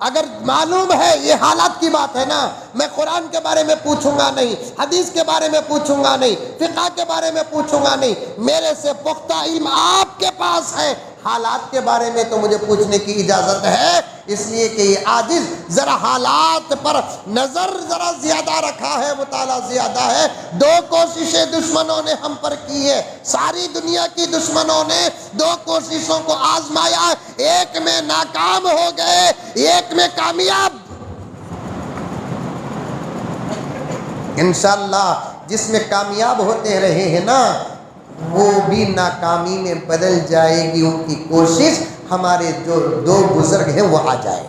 اگر معلوم ہے یہ حالات کی بات ہے نا، میں قرآن کے بارے میں پوچھوں گا نہیں، حدیث کے بارے میں پوچھوں گا نہیں، فقہ کے بارے میں پوچھوں گا نہیں، میرے سے پختہ علم آپ کے پاس ہے. حالات کے بارے میں تو مجھے پوچھنے کی اجازت ہے، اس لیے کہ یہ عاجز ذرا حالات پر نظر ذرا زیادہ رکھا ہے، مطالعہ زیادہ ہے. دو کوششیں دشمنوں نے ہم پر کی ہے، ساری دنیا کی دشمنوں نے دو کوششوں کو آزمایا، ایک میں ناکام ہو گئے، ایک میں کامیاب. انشاءاللہ جس میں کامیاب ہوتے رہے ہیں نا وہ بھی ناکامی میں بدل جائے گی. ان کی کوشش ہمارے جو دو بزرگ ہیں وہ آ جائے.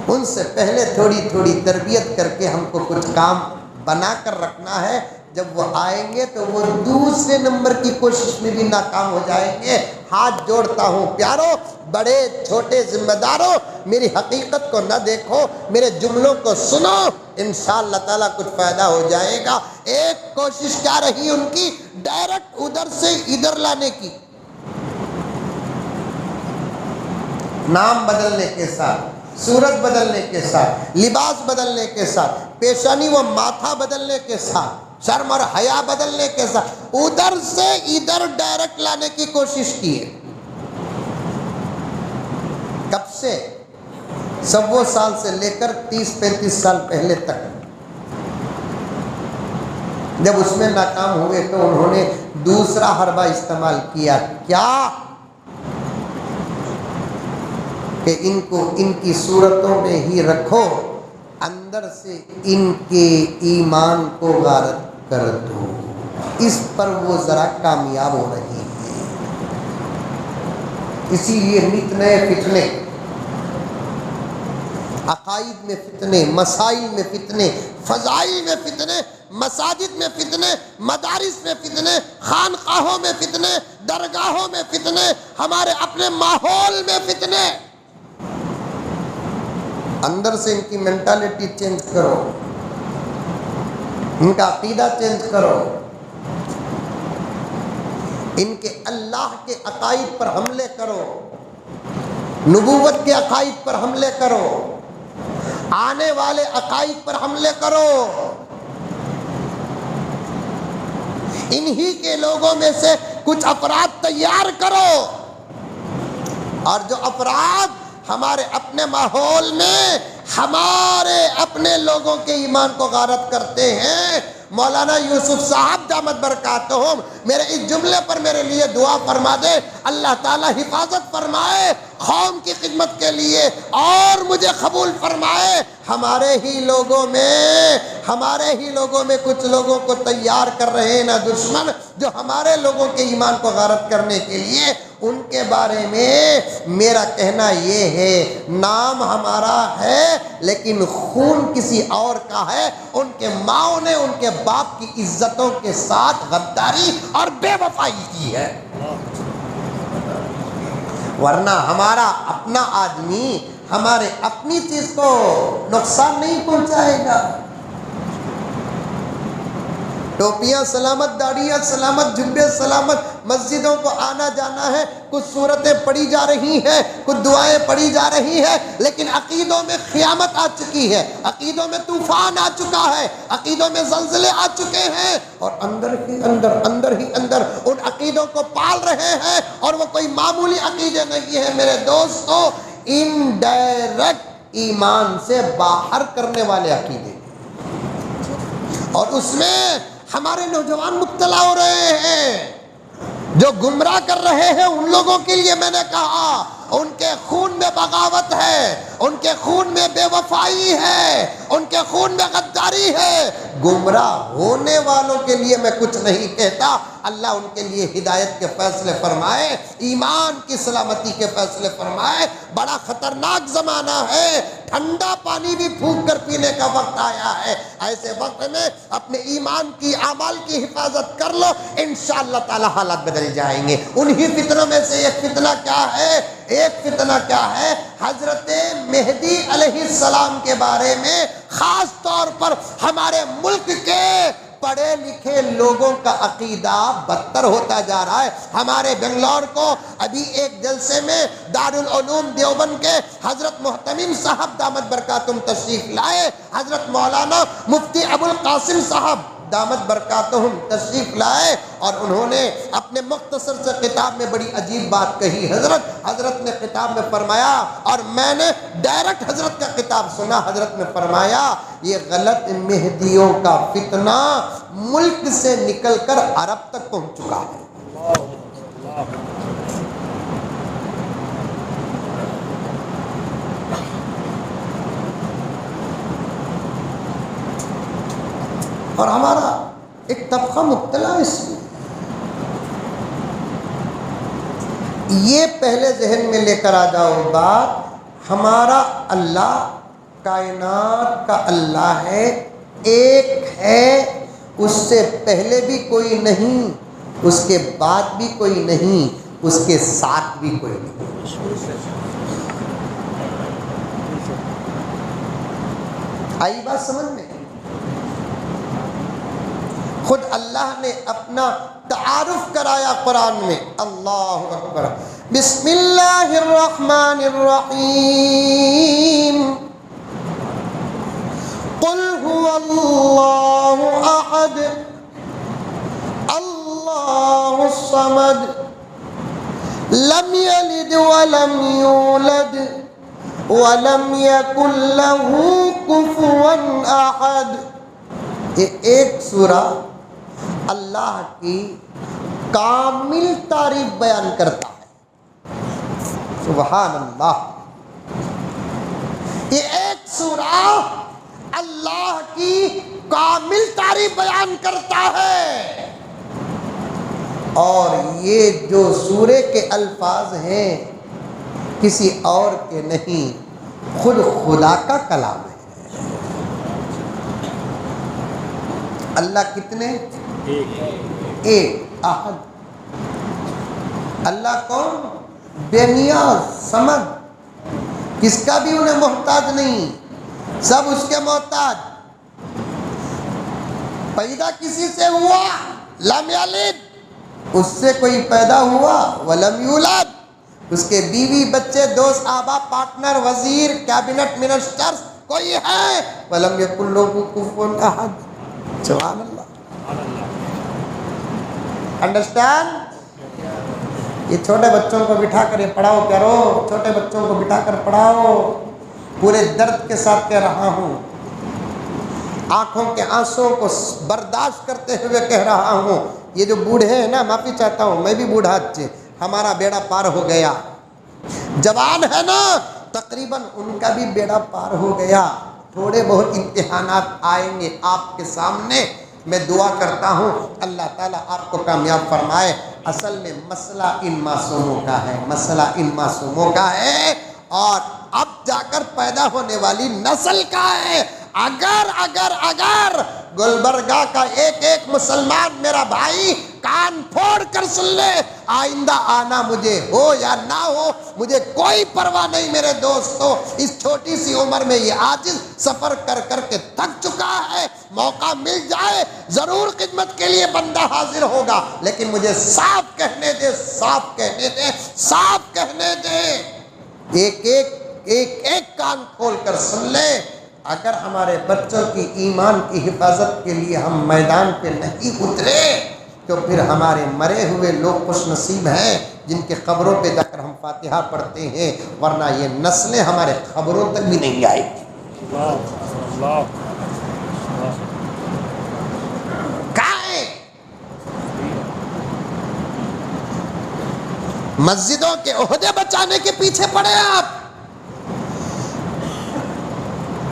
ان سے پہلے تھوڑی تھوڑی تربیت کر کے ہم کو کچھ کام بنا کر رکھنا ہے. جب وہ آئیں گے تو وہ دوسرے نمبر کی کوشش میں بھی ناکام ہو جائیں گے. ہاتھ جوڑتا ہوں پیارو، بڑے چھوٹے ذمہ داروں، میری حقیقت کو نہ دیکھو، میرے جملوں کو سنو، انشاءاللہ تعالیٰ کچھ فائدہ ہو جائے گا. ایک کوشش کیا رہی ان کی؟ ڈائریکٹ ادھر سے ادھر لانے کی. نام بدلنے کے ساتھ، صورت بدلنے کے ساتھ، لباس بدلنے کے ساتھ، پیشانی و ماتھا بدلنے کے ساتھ، شرم اور حیا بدلنے کے ساتھ ادھر سے ادھر ڈائریکٹ لانے کی کوشش کی ہے. کب سے؟ 100 سال سے لے کر 30-35 سال پہلے تک. جب اس میں ناکام ہوئے تو انہوں نے دوسرا حربہ استعمال کیا. کیا؟ کہ ان کو ان کی صورتوں میں ہی رکھو، اندر سے ان کے ایمان کو غارت کر دو. اس پر وہ ذرا کامیاب ہو رہی ہیں. اسی لیے نت نئے فتنے، عقائد میں فتنے، مسائل میں فتنے، فضائل میں فتنے، مساجد میں فتنے، مدارس میں فتنے، خانقاہوں میں فتنے، درگاہوں میں فتنے، ہمارے اپنے ماحول میں فتنے. اندر سے ان کی مینٹالٹی چینج کرو، ان کا عقیدہ چینج کرو، ان کے اللہ کے عقائد پر حملے کرو، نبوت کے عقائد پر حملے کرو، آنے والے عقائد پر حملے کرو. انہی کے لوگوں میں سے کچھ افراد تیار کرو، اور جو افراد ہمارے اپنے ماحول میں ہمارے اپنے لوگوں کے ایمان کو غارت کرتے ہیں. مولانا یوسف صاحب دامت برکاتہم میرے اس جملے پر میرے لیے دعا فرما دے، اللہ تعالی حفاظت فرمائے قوم کی خدمت کے لیے، اور مجھے قبول فرمائے۔ ہمارے ہی لوگوں میں کچھ لوگوں کو تیار کر رہے ہیں نا دشمن، جو ہمارے لوگوں کے ایمان کو غارت کرنے کے لیے۔ ان کے بارے میں میرا کہنا یہ ہے، نام ہمارا ہے لیکن خون کسی اور کا ہے۔ ان کے ماؤں نے ان کے باپ کی عزتوں کے ساتھ غداری اور بے وفائی کی ہے، ورنہ ہمارا اپنا آدمی ہمارے اپنی چیز کو نقصان نہیں پہنچائے گا۔ ٹوپیاں سلامت، داڑیاں سلامت، جبے سلامت، مسجدوں کو آنا جانا ہے، کچھ صورتیں پڑھی جا رہی ہیں، کچھ دعائیں پڑھی جا رہی ہیں، لیکن عقیدوں میں قیامت آ چکی ہے، عقیدوں میں طوفان آ چکا ہے، عقیدوں میں زلزلے آ چکے ہیں، اور اندر ہی اندر ان عقیدوں کو پال رہے ہیں، اور وہ کوئی معمولی عقیدے نہیں ہے میرے دوستو، انڈائریکٹ ایمان سے باہر کرنے والے عقیدے، اور اس میں ہمارے نوجوان مبتلا ہو رہے ہیں۔ جو گمراہ کر رہے ہیں ان لوگوں کے لیے میں نے کہا، ان کے خون میں بغاوت ہے، ان کے خون میں بے وفائی ہے، ان کے خون میں غداری ہے۔ گمراہ ہونے والوں کے لیے میں کچھ نہیں کہتا، اللہ ان کے لیے ہدایت کے فیصلے فرمائے، ایمان کی سلامتی کے فیصلے فرمائے۔ بڑا خطرناک زمانہ ہے، ٹھنڈا پانی بھی پھونک کر پینے کا وقت آیا ہے۔ ایسے وقت میں اپنے ایمان کی اعمال کی حفاظت کر لو، انشاءاللہ تعالی حالات بدل جائیں گے۔ انہی فتنوں میں سے ایک فتنہ کیا ہے؟ حضرت مہدی علیہ السلام کے بارے میں خاص طور پر ہمارے ملک کے پڑھے لکھے لوگوں کا عقیدہ بدتر ہوتا جا رہا ہے۔ ہمارے بنگلور کو ابھی ایک جلسے میں دارالعلوم دیوبند کے حضرت محتمم صاحب دامت برکاتہم تشریف لائے، حضرت مولانا مفتی ابوالقاسم صاحب دامت برکاتہم تشریف لائے، اور انہوں نے اپنے مختصر سے خطاب میں بڑی عجیب بات کہی۔ حضرت نے خطاب میں فرمایا، اور میں نے ڈائریکٹ حضرت کا خطاب سنا، حضرت نے فرمایا یہ غلط مہدیوں کا فتنہ ملک سے نکل کر عرب تک پہنچ چکا ہے۔ اور ہمارا ایک طبقہ مبتلا اس میں، یہ پہلے ذہن میں لے کر آ جاؤ بات، ہمارا اللہ کائنات کا اللہ ہے، ایک ہے، اس سے پہلے بھی کوئی نہیں، اس کے بعد بھی کوئی نہیں، اس کے ساتھ بھی کوئی نہیں۔ آئی بات سمجھ میں؟ خود اللہ نے اپنا تعارف کرایا قرآن میں، اللہ اکبر، بسم اللہ الرحمن الرحیم، قل هو اللہ احد اللہ الصمد لم یلد ولم یولد ولم یکن له کفوا احد۔ یہ ایک سورہ اللہ کی کامل تعریف بیان کرتا ہے، سبحان اللہ۔ یہ ایک سورہ اللہ کی کامل تعریف بیان کرتا ہے، اور یہ جو سورے کے الفاظ ہیں کسی اور کے نہیں، خود خدا کا کلام ہے۔ اللہ کتنے؟ ایک، احد۔ اللہ کون؟ بے نیاز، سمد، کس کا بھی انہیں محتاج نہیں، سب اس کے محتاج۔ پیدا کسی سے ہوا؟ لم یلد، اس سے کوئی پیدا ہوا، ولم یولد، اس کے بیوی بچے دوست احباب پارٹنر وزیر کیبنٹ منسٹر کوئی ہے، ولم یکن لہ کفوا احد۔ سبحان اللہ، انڈرسٹینڈ؟ یہ چھوٹے بچوں کو بٹھا کر یہ پڑھاؤ کرو، چھوٹے بچوں کو بٹھا کر پڑھاؤ، پورے درد کے ساتھ کہہ رہا ہوں، آنکھوں کے آنسوں کو برداشت کرتے ہوئے کہہ رہا ہوں۔ یہ جو بوڑھے ہیں نا، معافی چاہتا ہوں، میں بھی بوڑھا، ہمارا بیڑا پار ہو گیا، جوان ہے نا، تقریباً ان کا بھی بیڑا پار ہو گیا، تھوڑے بہت امتحانات آئیں گے آپ کے سامنے۔ میں دعا کرتا ہوں اللہ تعالیٰ آپ کو کامیاب فرمائے۔ اصل میں مسئلہ ان معصوموں کا ہے، مسئلہ ان معصوموں کا ہے، اور اب جا کر پیدا ہونے والی نسل کا ہے۔ اگر گلبرگہ کا ایک ایک مسلمان میرا بھائی کان پھوڑ کر سن لے، آئندہ آنا مجھے ہو یا نہ ہو مجھے کوئی پرواہ نہیں میرے دوستو۔ اس چھوٹی سی عمر میں یہ عاجز سفر کر کر کے تھک چکا ہے، موقع مل جائے ضرور خدمت کے لیے بندہ حاضر ہوگا، لیکن مجھے صاف کہنے دے، صاف کہنے دے، صاف کہنے دے، ایک کان کھول کر سن لے۔ اگر ہمارے بچوں کی ایمان کی حفاظت کے لیے ہم میدان پہ نہیں اترے تو پھر ہمارے مرے ہوئے لوگ خوش نصیب ہیں جن کے قبروں پہ جا کر ہم فاتحہ پڑھتے ہیں، ورنہ یہ نسلیں ہمارے قبروں تک بھی نہیں آئے گی۔ مسجدوں کے عہدے بچانے کے پیچھے پڑے آپ،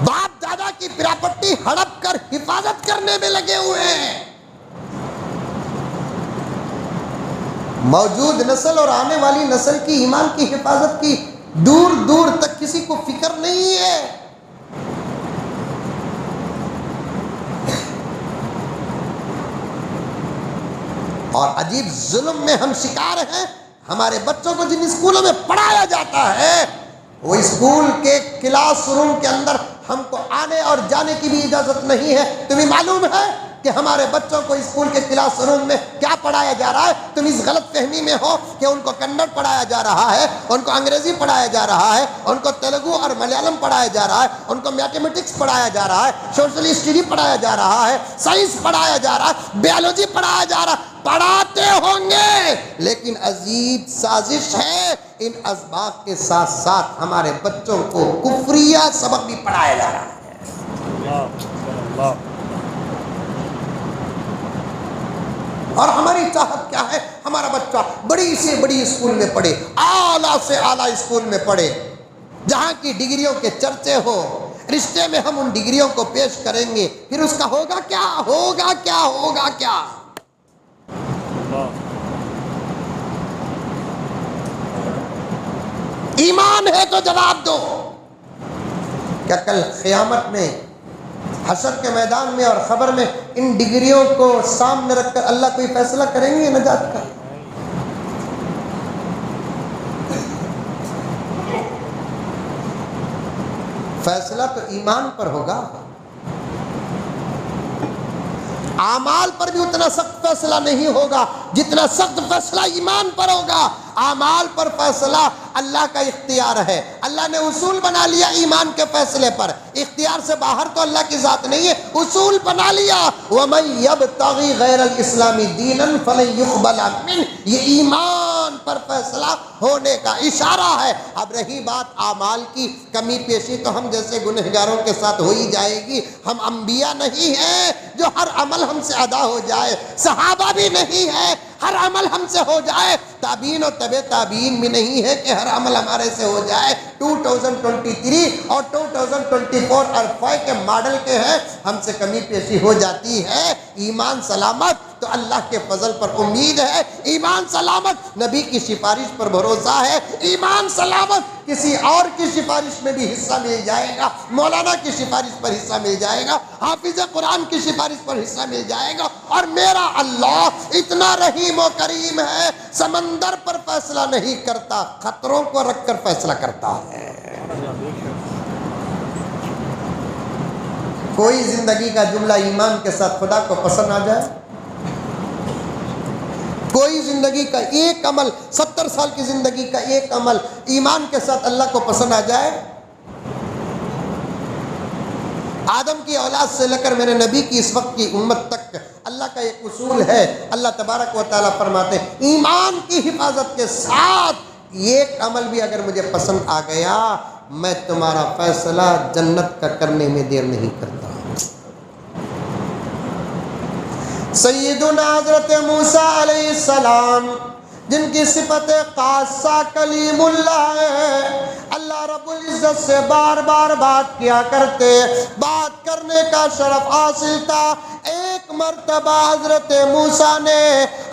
باپ دادا کی پراپرٹی ہڑپ کر حفاظت کرنے میں لگے ہوئے ہیں۔ موجود نسل اور آنے والی نسل کی ایمان کی حفاظت کی دور دور تک کسی کو فکر نہیں ہے۔ اور عجیب ظلم میں ہم شکار ہیں۔ ہمارے بچوں کو جن اسکولوں میں پڑھایا جاتا ہے وہ اسکول کے کلاس روم کے اندر ہم کو آنے اور جانے کی بھی اجازت نہیں ہے۔ تمہیں معلوم ہے کہ ہمارے بچوں کو اسکول کے کلاس روم میں کیا پڑھایا جا رہا ہے؟ تم اس غلط فہمی میں ہو کہ ان کو کنڑ پڑھایا جا رہا ہے، ان کو انگریزی پڑھایا جا رہا ہے، ان کو تیلگو اور ملیالم پڑھایا جا رہا ہے، ان کو میتھمیٹکس پڑھایا جا رہا ہے، سوشل ہسٹری پڑھایا جا رہا ہے، سائنس پڑھایا جا رہا ہے، بیالوجی پڑھایا جا رہا ہے۔ پڑھاتے ہوں گے، لیکن عجیب سازش ہے، ان اسباق کے ساتھ ساتھ ہمارے بچوں کو کفریہ سبق بھی پڑھایا جا رہا ہے۔ اور ہماری چاہت کیا ہے؟ ہمارا بچہ بڑی سے بڑی اسکول میں پڑھے، اعلیٰ سے اعلیٰ اسکول میں پڑھے، جہاں کی ڈگریوں کے چرچے ہو، رشتے میں ہم ان ڈگریوں کو پیش کریں گے، پھر اس کا ہوگا کیا؟ ہوگا کیا؟ ہوگا کیا؟ ایمان ہے تو جواب دو۔ کیا کل قیامت میں حشر کے میدان میں اور خبر میں ان ڈگریوں کو سامنے رکھ کر اللہ کوئی فیصلہ کریں گے نجات کا؟ فیصلہ تو ایمان پر ہوگا، اعمال پر بھی اتنا سخت فیصلہ نہیں ہوگا جتنا سخت فیصلہ ایمان پر ہوگا۔ اعمال پر فیصلہ اللہ کا اختیار ہے، اللہ نے اصول بنا لیا ایمان کے فیصلے پر، اختیار سے باہر تو اللہ کی ذات نہیں ہے، اصول بنا لیا۔ وَمَن يَبْتَغِي غَيْرَ الْإِسْلَامِ دِينًا فَلَن يُقْبَلَ مِنْهُ، یہ ایمان پر فیصلہ ہونے کا اشارہ ہے۔ اب رہی بات اعمال کی، کمی پیشی تو ہم جیسے گنہگاروں کے ساتھ ہو ہی جائے گی، ہم انبیاء نہیں ہیں جو ہر عمل ہم سے ادا ہو جائے، صحابہ بھی نہیں ہے ہر عمل ہم سے ہو جائے، تابعین اور تبع تابعین بھی نہیں ہے کہ ہر عمل ہمارے سے ہو جائے۔ 2023 اور 2024 اور 5 کے ماڈل کے ہیں، ہم سے کمی پیشی ہو جاتی ہے۔ ایمان سلامت تو اللہ کے فضل پر امید ہے، ایمان سلامت نبی کی سفارش پر بھروسہ ہے، ایمان سلامت کسی اور کی سفارش میں بھی حصہ مل جائے گا، مولانا کی سفارش پر حصہ مل جائے گا، حافظ قرآن کی سفارش پر حصہ مل جائے گا۔ اور میرا اللہ اتنا رحیم و کریم ہے، سمندر پر فیصلہ نہیں کرتا، خطروں کو رکھ کر فیصلہ کرتا ہے۔ کوئی زندگی کا جملہ ایمان کے ساتھ خدا کو پسند آ جائے، کوئی زندگی کا ایک عمل، 70 سال کی زندگی کا ایک عمل ایمان کے ساتھ اللہ کو پسند آ جائے۔ آدم کی اولاد سے لے کر میرے نبی کی اس وقت کی امت تک اللہ کا ایک اصول ہے، اللہ تبارک و تعالیٰ فرماتے ہیں ایمان کی حفاظت کے ساتھ ایک عمل بھی اگر مجھے پسند آ گیا میں تمہارا فیصلہ جنت کا کرنے میں دیر نہیں کرتا۔ سیدنا حضرت موسیٰ علیہ السلام جن کی صفت خاصہ کلیم اللہ ہے، اللہ رب العزت سے بار بار بات کیا کرتے، بات کرنے کا شرف حاصل تھا۔ ایک مرتبہ حضرت موسیٰ نے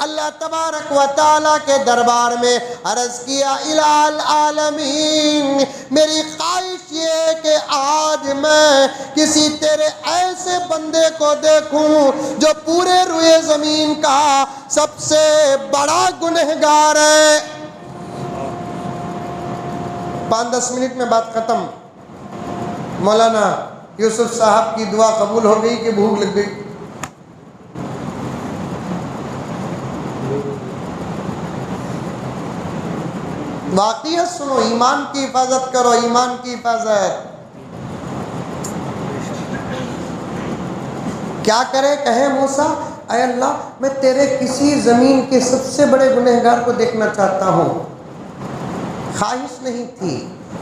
اللہ تبارک و تعالیٰ کے دربار میں عرض کیا، الہ العالمین، میری خواہش یہ ہے کہ آج میں کسی تیرے ایسے بندے کو دیکھوں جو پورے روئے زمین کا سب سے بڑا گنہگار ہے۔ 5-10 منٹ میں بات ختم۔ مولانا یوسف صاحب کی دعا قبول ہو گئی کہ بھوک لگ گئی؟ واقعیت سنو، ایمان کی حفاظت کرو، ایمان کی حفاظت۔ کیا کرے؟ کہے موسیٰ، اے اللہ میں تیرے کسی زمین کے سب سے بڑے گنہگار کو دیکھنا چاہتا ہوں۔ خواہش نہیں تھی،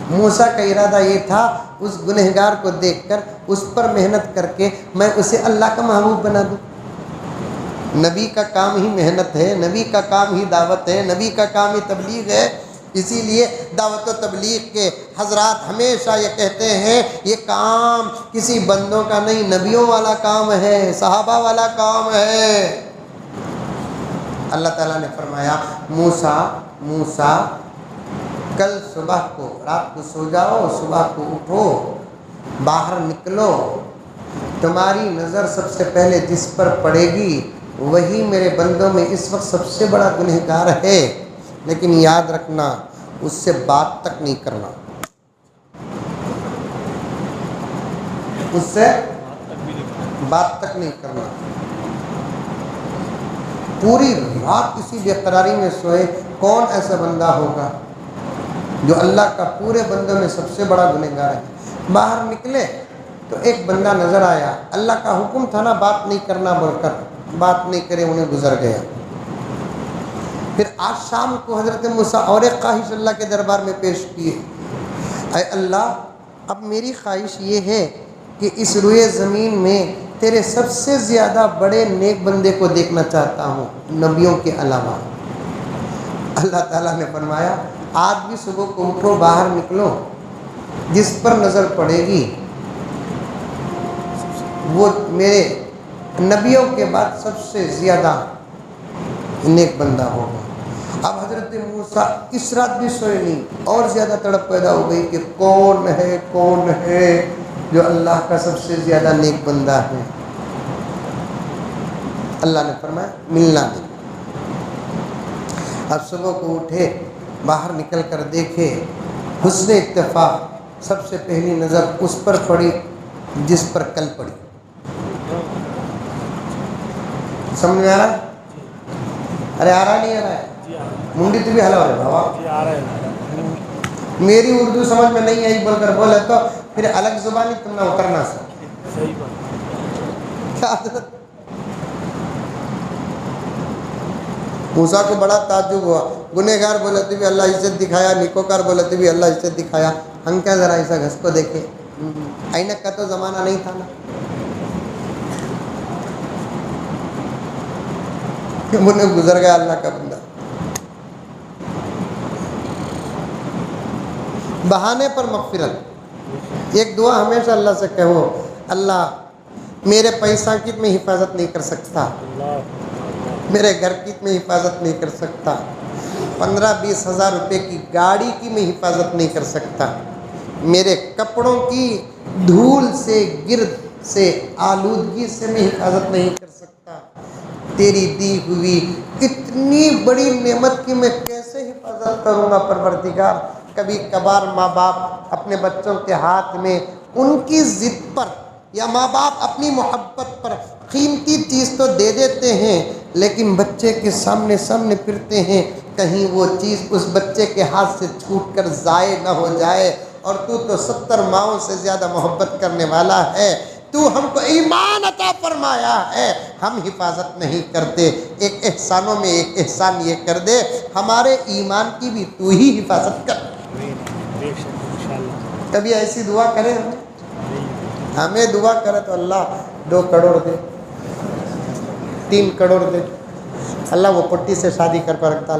موسیٰ کا ارادہ یہ تھا اس گنہگار کو دیکھ کر اس پر محنت کر کے میں اسے اللہ کا محبوب بنا دوں۔ نبی کا کام ہی محنت ہے، نبی کا کام ہی دعوت ہے، نبی کا کام ہی تبلیغ ہے۔ اسی لیے دعوت و تبلیغ کے حضرات ہمیشہ یہ کہتے ہیں یہ کام کسی بندوں کا نہیں، نبیوں والا کام ہے، صحابہ والا کام ہے۔ اللہ تعالیٰ نے فرمایا، موسیٰ کل صبح کو، رات کو سو جاؤ، صبح کو اٹھو، باہر نکلو، تمہاری نظر سب سے پہلے جس پر پڑے گی وہی میرے بندوں میں اس وقت سب سے بڑا گنہگار ہے، لیکن یاد رکھنا اس سے بات تک نہیں کرنا، اس سے بات تک نہیں کرنا۔ پوری رات کسی بے قراری میں سوئے، کون ایسا بندہ ہوگا جو اللہ کا پورے بندوں میں سب سے بڑا گنہگار ہے؟ باہر نکلے تو ایک بندہ نظر آیا، اللہ کا حکم تھا نا بات نہیں کرنا بول کر، بات نہیں کرے، انہیں گزر گیا۔ پھر آج شام کو حضرت موسیٰ اور ایک خواہش اللہ کے دربار میں پیش کیے، اے اللہ اب میری خواہش یہ ہے کہ اس روئے زمین میں تیرے سب سے زیادہ بڑے نیک بندے کو دیکھنا چاہتا ہوں نبیوں کے علاوہ۔ اللہ تعالیٰ نے فرمایا، آج بھی صبح کو اٹھو، باہر نکلو، جس پر نظر پڑے گی وہ میرے نبیوں کے بعد سب سے زیادہ نیک بندہ ہوگا۔ اب حضرت موسیٰ اس رات بھی سوئے نہیں، اور زیادہ تڑپ پیدا ہو گئی کہ کون ہے جو اللہ کا سب سے زیادہ نیک بندہ ہے۔ اللہ نے فرمایا ملنا دے۔ اب صبح کو اٹھے، باہر نکل کر دیکھے، حسن اتفاق سب سے پہلی نظر اس پر پڑی جس پر کل پڑی۔ سمجھ میں آ رہا ہے؟ ارے آ رہا نہیں آ رہا ہے؟ منڈی تو بھی حل ہو رہا ہے بابا، میری اردو سمجھ میں نہیں آئی بول کر بولے تو پھر الگ زبانی تم نہ اترنا سر۔ موسیٰ کو بڑا تعجب ہوا، گنہگار بولتے بھی اللہ عزت دکھایا، نیکوکار بولتے بھی اللہ عزت دکھایا، ہم کیا ذرا ایسا گھس کو دیکھے؟ اینک کا تو زمانہ نہیں تھا نا، انہیں گزر گیا اللہ کا بندہ۔ بہانے پر مغفرت۔ ایک دعا ہمیشہ اللہ سے کہو، اللہ میرے پیسہ کی میں حفاظت نہیں کر سکتا، میرے گھر کی میں حفاظت نہیں کر سکتا، 15-20 ہزار روپے کی گاڑی کی میں حفاظت نہیں کر سکتا، میرے کپڑوں کی دھول سے، گرد سے، آلودگی سے میں حفاظت نہیں کر سکتا، تیری دی ہوئی اتنی بڑی نعمت کی میں کیسے حفاظت کروں گا پروردگار؟ کبھی کبھار ماں باپ اپنے بچوں کے ہاتھ میں ان کی ضد پر، یا ماں باپ اپنی محبت پر قیمتی چیز تو دے دیتے ہیں، لیکن بچے کے سامنے پھرتے ہیں کہیں وہ چیز اس بچے کے ہاتھ سے چھوٹ کر ضائع نہ ہو جائے، اور تو 70 ماؤں سے زیادہ محبت کرنے والا ہے، تو ہم کو ایمان عطا فرمایا ہے، ہم حفاظت نہیں کرتے۔ ایک احسانوں میں ایک احسان یہ کر دے، ہمارے ایمان کی بھی تو ہی حفاظت کر۔ کبھی ایسی دعا کرے ہمیں دعا کرے تو اللہ 2 کروڑ دے، 3 کروڑ دے، اللہ وہ پٹی سے شادی کر رکھتا ہے۔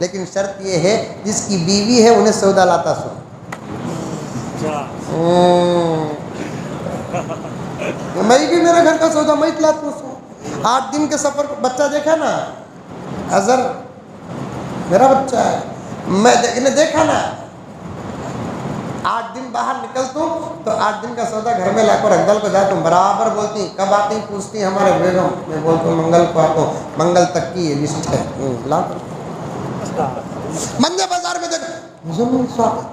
لیکن شرط یہ ہے جس کی بیوی ہے انہیں سودا لاتا سو. میں بھی میرے گھر کا سودا میں لاتا سو. 8 دن کے سفر کو بچہ دیکھا نا, اظہر میرا بچہ ہے, میں دیکھا نا, 8 دن باہر نکلتا ہوں تو 8 دن کا سودا گھر میں لا کر انکل کو جاتا ہوں, برابر بولتی کب آتی پوچھتی ہمارے بیگم, میں بولتا ہوں منگل کو آتا ہوں, منگل تک کی یہ لسٹ ہے لا کر. منجے بازار میں دیکھ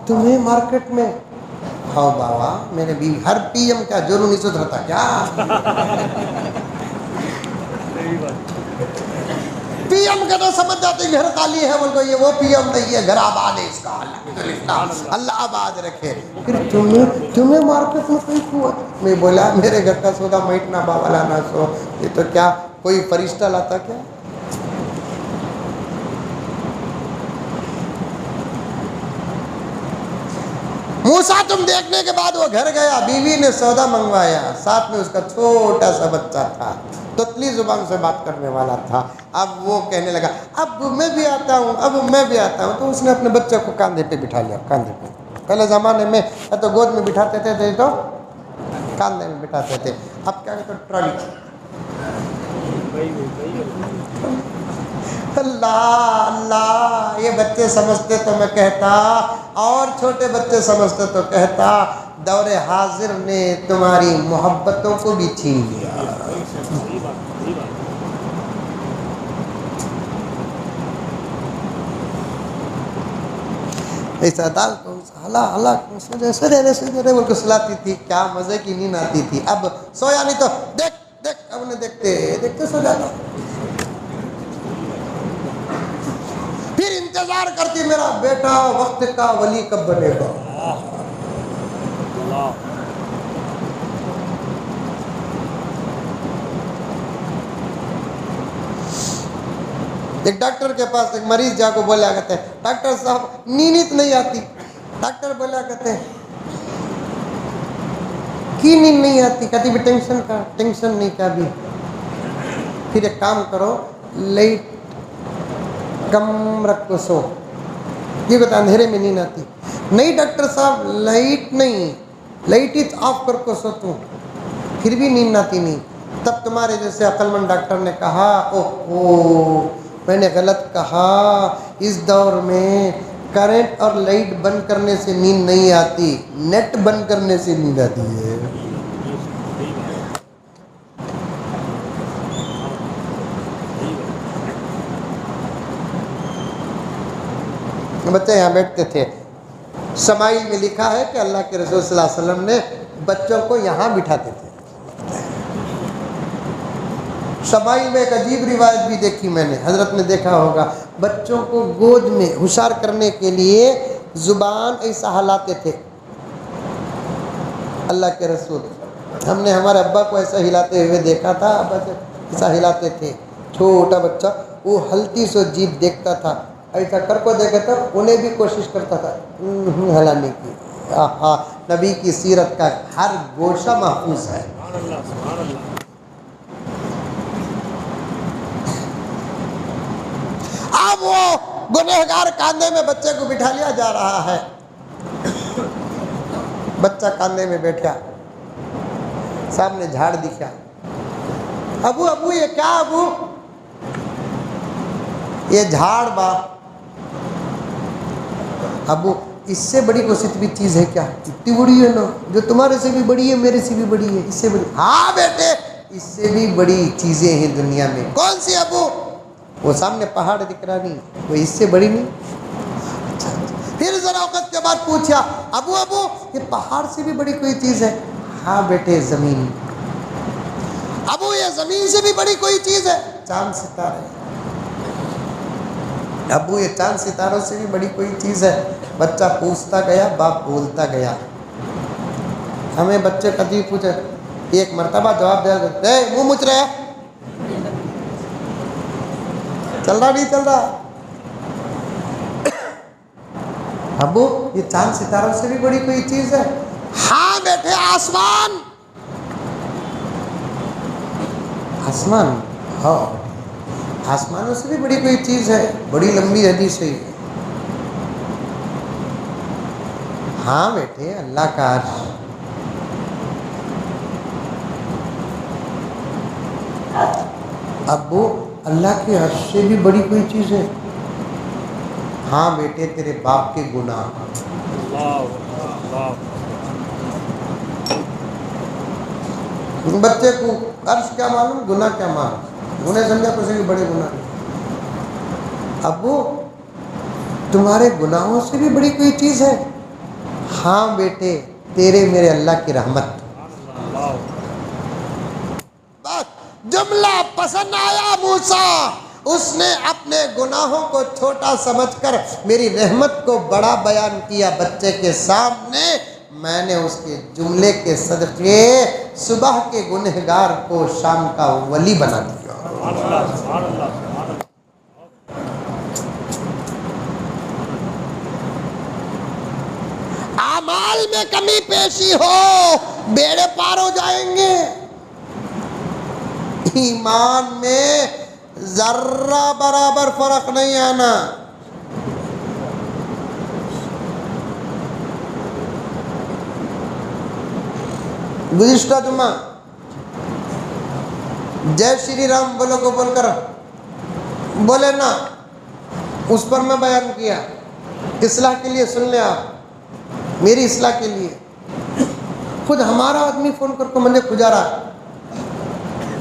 تمہیں مارکیٹ میں ہاؤ بابا میرے بیوی ہر پی ایم کیا جرم عزت رہتا کیا, پی ایم کا تو سمجھ جاتے گھر خالی ہے, بول کو یہ وہ پی ایم نہیں ہے, گھر آباد ہے اس کا, اللہ آباد رکھے. پھر تمہیں مارکیٹ میں کوئی قوت, میں بولا میرے گھر کا سودا میٹنا بابا لانا سو, یہ تو کیا کوئی فرشتہ لاتا کیا. موسیٰ تم دیکھنے کے بعد وہ گھر گیا, بیوی نے سودا منگوایا, ساتھ میں اس کا چھوٹا سا بچہ تھا, تتلی زبان سے بات کرنے والا تھا. اب وہ کہنے لگا اب میں بھی آتا ہوں, اب میں بھی آتا ہوں. تو اس نے اپنے بچے کو کاندھے پہ بٹھا لیا, کاندھے پہ. پہلے زمانے میں تو گود میں بٹھاتے تھے تو کاندھے میں بٹھاتے تھے, اب کیا کہتے ٹرالی. اللہ اللہ, یہ بچے سمجھتے تو میں کہتا, اور چھوٹے بچے سمجھتے تو کہتا دور حاضر نے تمہاری محبتوں کو بھی چھین لیا. ایسا دال کو ہلا سوجے بول کے سلاتی تھی, کیا مزے کی نیند آتی تھی. اب سویا نہیں تو دیکھ دیکھ, اب انہیں دیکھتے دیکھتے سو جاتا. پھر انتظار کرتی میرا بیٹا وقت کا ولی کب بنے گا. ایک ڈاکٹر کے پاس ایک مریض جا کو بولا کرتے ہیں ڈاکٹر صاحب نیند نہیں آتی. ڈاکٹر بولا کرتے ہیں کی نیند نہیں آتی, کہتی بھی ٹینشن کا, ٹینشن نہیں کا بھی. پھر ایک کام کرو, لائٹ کم رکھ کو سو. یہ بتا اندھیرے میں نیند آتی نہیں ڈاکٹر صاحب, لائٹ نہیں, لائٹ ہی آف کر کو سو تم, پھر بھی نیند آتی نہیں. تب تمہارے جیسے عقل مند ڈاکٹر نے کہا اوہ میں نے غلط کہا, اس دور میں کرنٹ اور لائٹ بند کرنے سے نیند نہیں آتی, نیٹ بند کرنے سے نیند آتی ہے. بچے یہاں بیٹھتے تھے, شمائل میں لکھا ہے کہ اللہ کے رسول صلی اللہ علیہ وسلم نے بچوں کو یہاں بٹھاتے تھے. شمائل میں ایک عجیب روایت بھی دیکھی میں نے, حضرت نے دیکھا ہوگا, بچوں کو گود میں ہوشیار کرنے کے لیے زبان ایسا ہلاتے تھے. اللہ کے رسول, ہم نے ہمارے ابا کو ایسا ہلاتے ہوئے دیکھا تھا, ابا ایسا ہلاتے تھے. چھوٹا بچہ وہ ہلتی سو جیب دیکھتا تھا, ایسا کر کو دیکھا تھا, انہیں بھی کوشش کرتا تھا ہلانے کی. نبی کی سیرت کا ہر گوشہ محفوظ ہے. اب وہ گنہگار کاندھے میں بچے کو بٹھا لیا جا رہا ہے. بچہ کاندھے میں بیٹھا, سامنے جھاڑ دکھا. ابو ابو یہ کیا ابو, یہ جھاڑ با. ابو اس سے بڑی کوئی بھی چیز ہے کیا, اتنی بڑی ہے نا, جو تمہارے سے بھی بڑی ہے میرے سے بھی بڑی ہے, اس سے بڑی. ہاں بیٹے اس سے بھی بڑی چیزیں ہیں دنیا میں. کون سی ابو, وہ سامنے پہاڑ دکھ رہا نہیں, وہ اس سے بڑی نہیں. پھر ذرا وقت کے بعد پوچھا ابو ابو یہ پہاڑ سے بھی بڑی کوئی چیز ہے. ہاں بیٹے زمین. ابو یہ زمین سے بھی بڑی کوئی چیز ہے. چاند ستارے. ابو یہ چاند ستاروں سے بھی بڑی کوئی چیز ہے. بچہ پوچھتا گیا, باپ بولتا گیا. ہمیں بچے کبھی پوچھے, ایک مرتبہ جواب دیا, منہ مچ رہے, چل رہا نہیں چل رہا. ابو یہ چاند ستاروں سے بھی بڑی کوئی چیز ہے. ہاں بیٹھے آسمان. آسمان, ہاں آسمانوں سے بھی بڑی کوئی چیز ہے؟ بڑی لمبی حدیث ہے یہ۔ ہاں بیٹے، اللہ کا عرش۔ ابو، اللہ کے عرش سے بھی بڑی کوئی چیز ہے؟ ہاں بیٹے، تیرے باپ کے گناہ۔ بچے کو عرش کیا معلوم، گناہ کیا معلوم، انہیں سمجھا کسی بھی بڑے گناہ نہیں۔ ابو، تمہارے گناہوں سے بھی بڑی کوئی چیز ہے؟ ہاں بیٹے، تیرے میرے اللہ کی رحمت۔ بس جملہ پسند آیا موسیٰ، اس نے اپنے گناہوں کو چھوٹا سمجھ کر میری رحمت کو بڑا بیان کیا بچے کے سامنے۔ میں نے اس کے جملے کے صدقے صبح کے گنہگار کو شام کا ولی بنا دیا۔ اعمال میں کمی پیشی ہو، بیڑے پار ہو جائیں گے۔ ایمان میں ذرہ برابر فرق نہیں آنا۔ گزشتہ جمعہ جے شری رام بولو کو بول کر بولے نا، اس پر میں بیان کیا۔ اصلاح کے لیے سن لیں آپ، میری اصلاح کے لیے۔ خود ہمارا آدمی فون کر کے مجھے کھجا رہا ہے،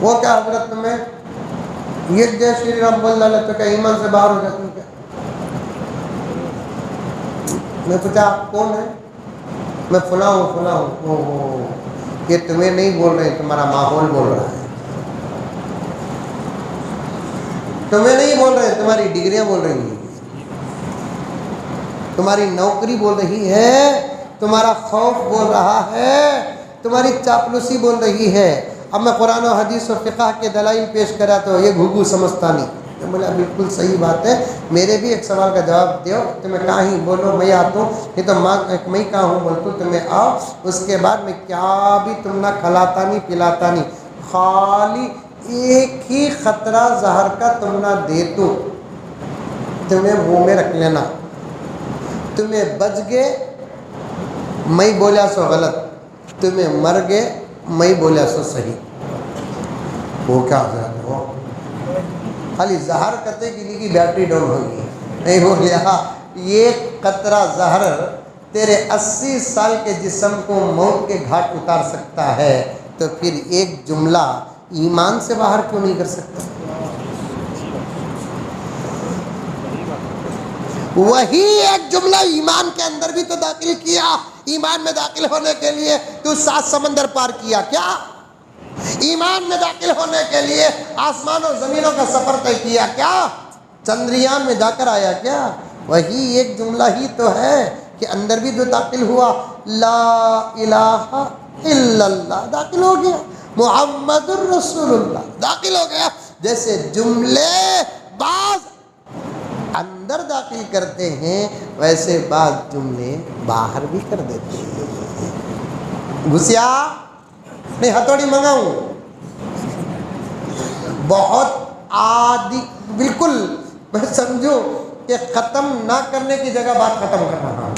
وہ کیا حضرت میں یہ جے شری رام بول ڈالے تو کیا ایمان سے باہر ہو جاتی ہوں کیا؟ میں پوچھا آپ کون ہے؟ میں فلاں ہوں فلاں ہوں۔ یہ تمہیں نہیں بول رہے، تمہارا ماحول بول رہا ہے۔ تمہیں نہیں بول رہے، تمہاری ڈگریاں بول رہی ہیں، تمہاری نوکری بول رہی ہے، تمہارا خوف بول رہا ہے، تمہاری چاپلوسی بول رہی ہے۔ اب میں قرآن و حدیث و فقہ کے دلائل پیش کرا تو یہ گھگو سمجھتا نہیں۔ میں بولا بالکل صحیح بات ہے، میرے بھی ایک سوال کا جواب دیو، تمہیں کہاں ہی بولو میں آتا ہوں، یہ تو میں کہاں ہوں بولتا ہوں، تمہیں آؤ، اس کے بعد میں کیا بھی تم نہ کھلاتا نہیں پلاتا نہیں، خالی ایک ہی خطرہ زہر کا تم نہ دے تو تمہیں منہ میں رکھ لینا، تمہیں بچ گئے میں بولیا سو غلط، تمہیں مر گئے میں بولیا سو صحیح۔ وہ کیا حضرت ہو، خالی زہر کتے کی لیے کی بیٹری ڈاؤن ہوگی، نہیں بولیا یہ قطرہ زہر تیرے 80 سال کے جسم کو موت کے گھاٹ اتار سکتا ہے، تو پھر ایک جملہ ایمان سے باہر کیوں نہیں کر سکتا؟ وہی ایک جملہ ایمان کے اندر بھی تو داخل کیا، ایمان میں داخل ہونے کے لیے تو 7 سمندر پار کیا کیا؟ ایمان میں داخل ہونے کے لیے آسمان و زمینوں کا سفر طے کیا کیا؟ چندریان میں جا کر آیا کیا؟ وہی ایک جملہ ہی تو ہے کہ اندر بھی جو داخل ہوا، لا الہ الا اللہ داخل ہو گیا، محمد الرسول اللہ داخل ہو گیا۔ جیسے جملے بعض اندر داخل کرتے ہیں، ویسے بعض جملے باہر بھی کر دیتے ہیں۔ گھسیا نہیں، ہتھوڑی منگاؤں، بہت عادی، بالکل میں سمجھو کہ ختم نہ کرنے کی جگہ بات ختم کر رہا ہوں،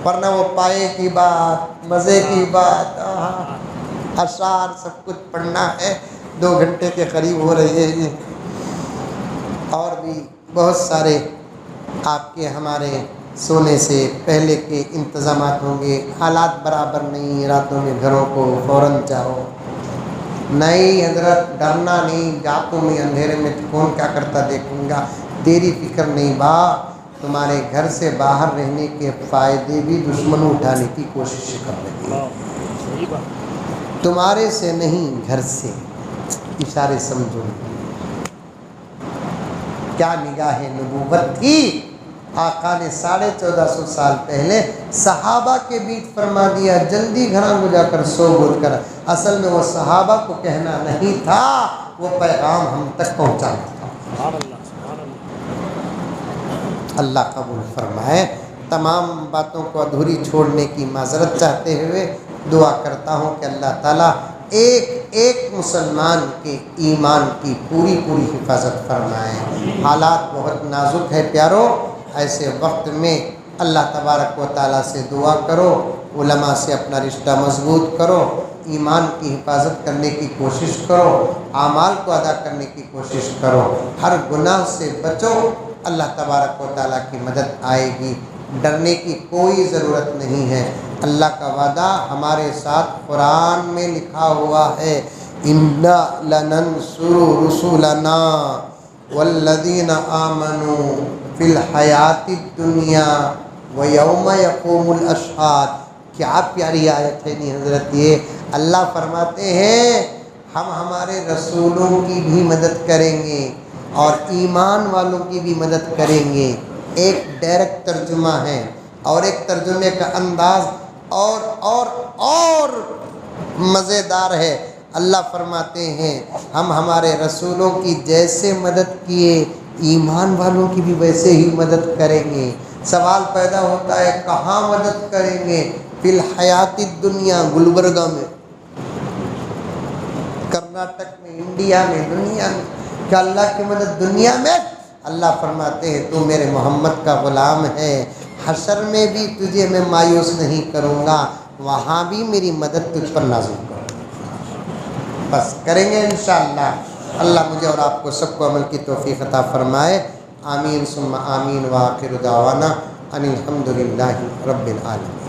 ورنہ وہ پائے کی بات، مزے کی بات، اشعار سب کچھ پڑھنا ہے، 2 گھنٹے کے قریب ہو رہے ہیں، اور بھی بہت سارے آپ کے ہمارے سونے سے پہلے کے انتظامات ہوں گے۔ حالات برابر نہیں، راتوں میں گھروں کو فوراً جاؤ، نہیں حضرت ڈرنا نہیں، راتوں میں اندھیرے میں کون کیا کرتا دیکھوں گا، تیری فکر نہیں با، تمہارے گھر سے باہر رہنے کے فائدے بھی دشمن اٹھانے کی کوشش کر رہے ہیں، تمہارے سے نہیں گھر سے، اشارے سمجھو۔ کیا نگاہ نبوت تھی، آقا نے 1450 سال پہلے صحابہ کے بیچ فرما دیا جلدی گھراں کو جا کر سو بول کر، اصل میں وہ صحابہ کو کہنا نہیں تھا، وہ پیغام ہم تک پہنچانا تھا۔ اللہ قبول فرمائے۔ تمام باتوں کو ادھوری چھوڑنے کی معذرت چاہتے ہوئے دعا کرتا ہوں کہ اللہ تعالیٰ ایک ایک مسلمان کے ایمان کی پوری پوری حفاظت فرمائیں۔ حالات بہت نازک ہے پیارو، ایسے وقت میں اللہ تبارک و تعالیٰ سے دعا کرو، علماء سے اپنا رشتہ مضبوط کرو، ایمان کی حفاظت کرنے کی کوشش کرو، اعمال کو ادا کرنے کی کوشش کرو، ہر گناہ سے بچو، اللہ تبارک و تعالیٰ کی مدد آئے گی، ڈرنے کی کوئی ضرورت نہیں ہے۔ اللہ کا وعدہ ہمارے ساتھ قرآن میں لکھا ہوا ہے، اِنَّا لَنَنْصُرُ رُسُلَنَا وَالَّذِينَ آمَنُوا فِي الْحَيَاةِ الدُّنْيَا وَيَوْمَ يَقُومُ الْأَشْهَادُ۔ کیا پیاری آیت ہے نہیں حضرت، یہ اللہ فرماتے ہیں ہم ہمارے رسولوں کی بھی مدد کریں گے اور ایمان والوں کی بھی مدد کریں گے۔ ایک ڈائریکٹ ترجمہ ہے اور ایک ترجمے کا انداز اور مزیدار ہے۔ اللہ فرماتے ہیں ہم ہمارے رسولوں کی جیسے مدد کیے ایمان والوں کی بھی ویسے ہی مدد کریں گے۔ سوال پیدا ہوتا ہے کہاں مدد کریں گے؟ فی الحیات الدنیا، گلبرگہ میں، کرناٹک میں، انڈیا میں، دنیا میں۔ کیا اللہ کی مدد دنیا میں؟ اللہ فرماتے ہیں تو میرے محمد کا غلام ہے، حشر میں بھی تجھے میں مایوس نہیں کروں گا، وہاں بھی میری مدد تجھ پر نازل کروں گا۔ بس کریں گے انشاءاللہ۔ اللہ مجھے اور آپ کو سب کو عمل کی توفیق عطا فرمائے۔ آمین ثم آمین، وآخر دعوانا ان الحمد للہ رب العالمین۔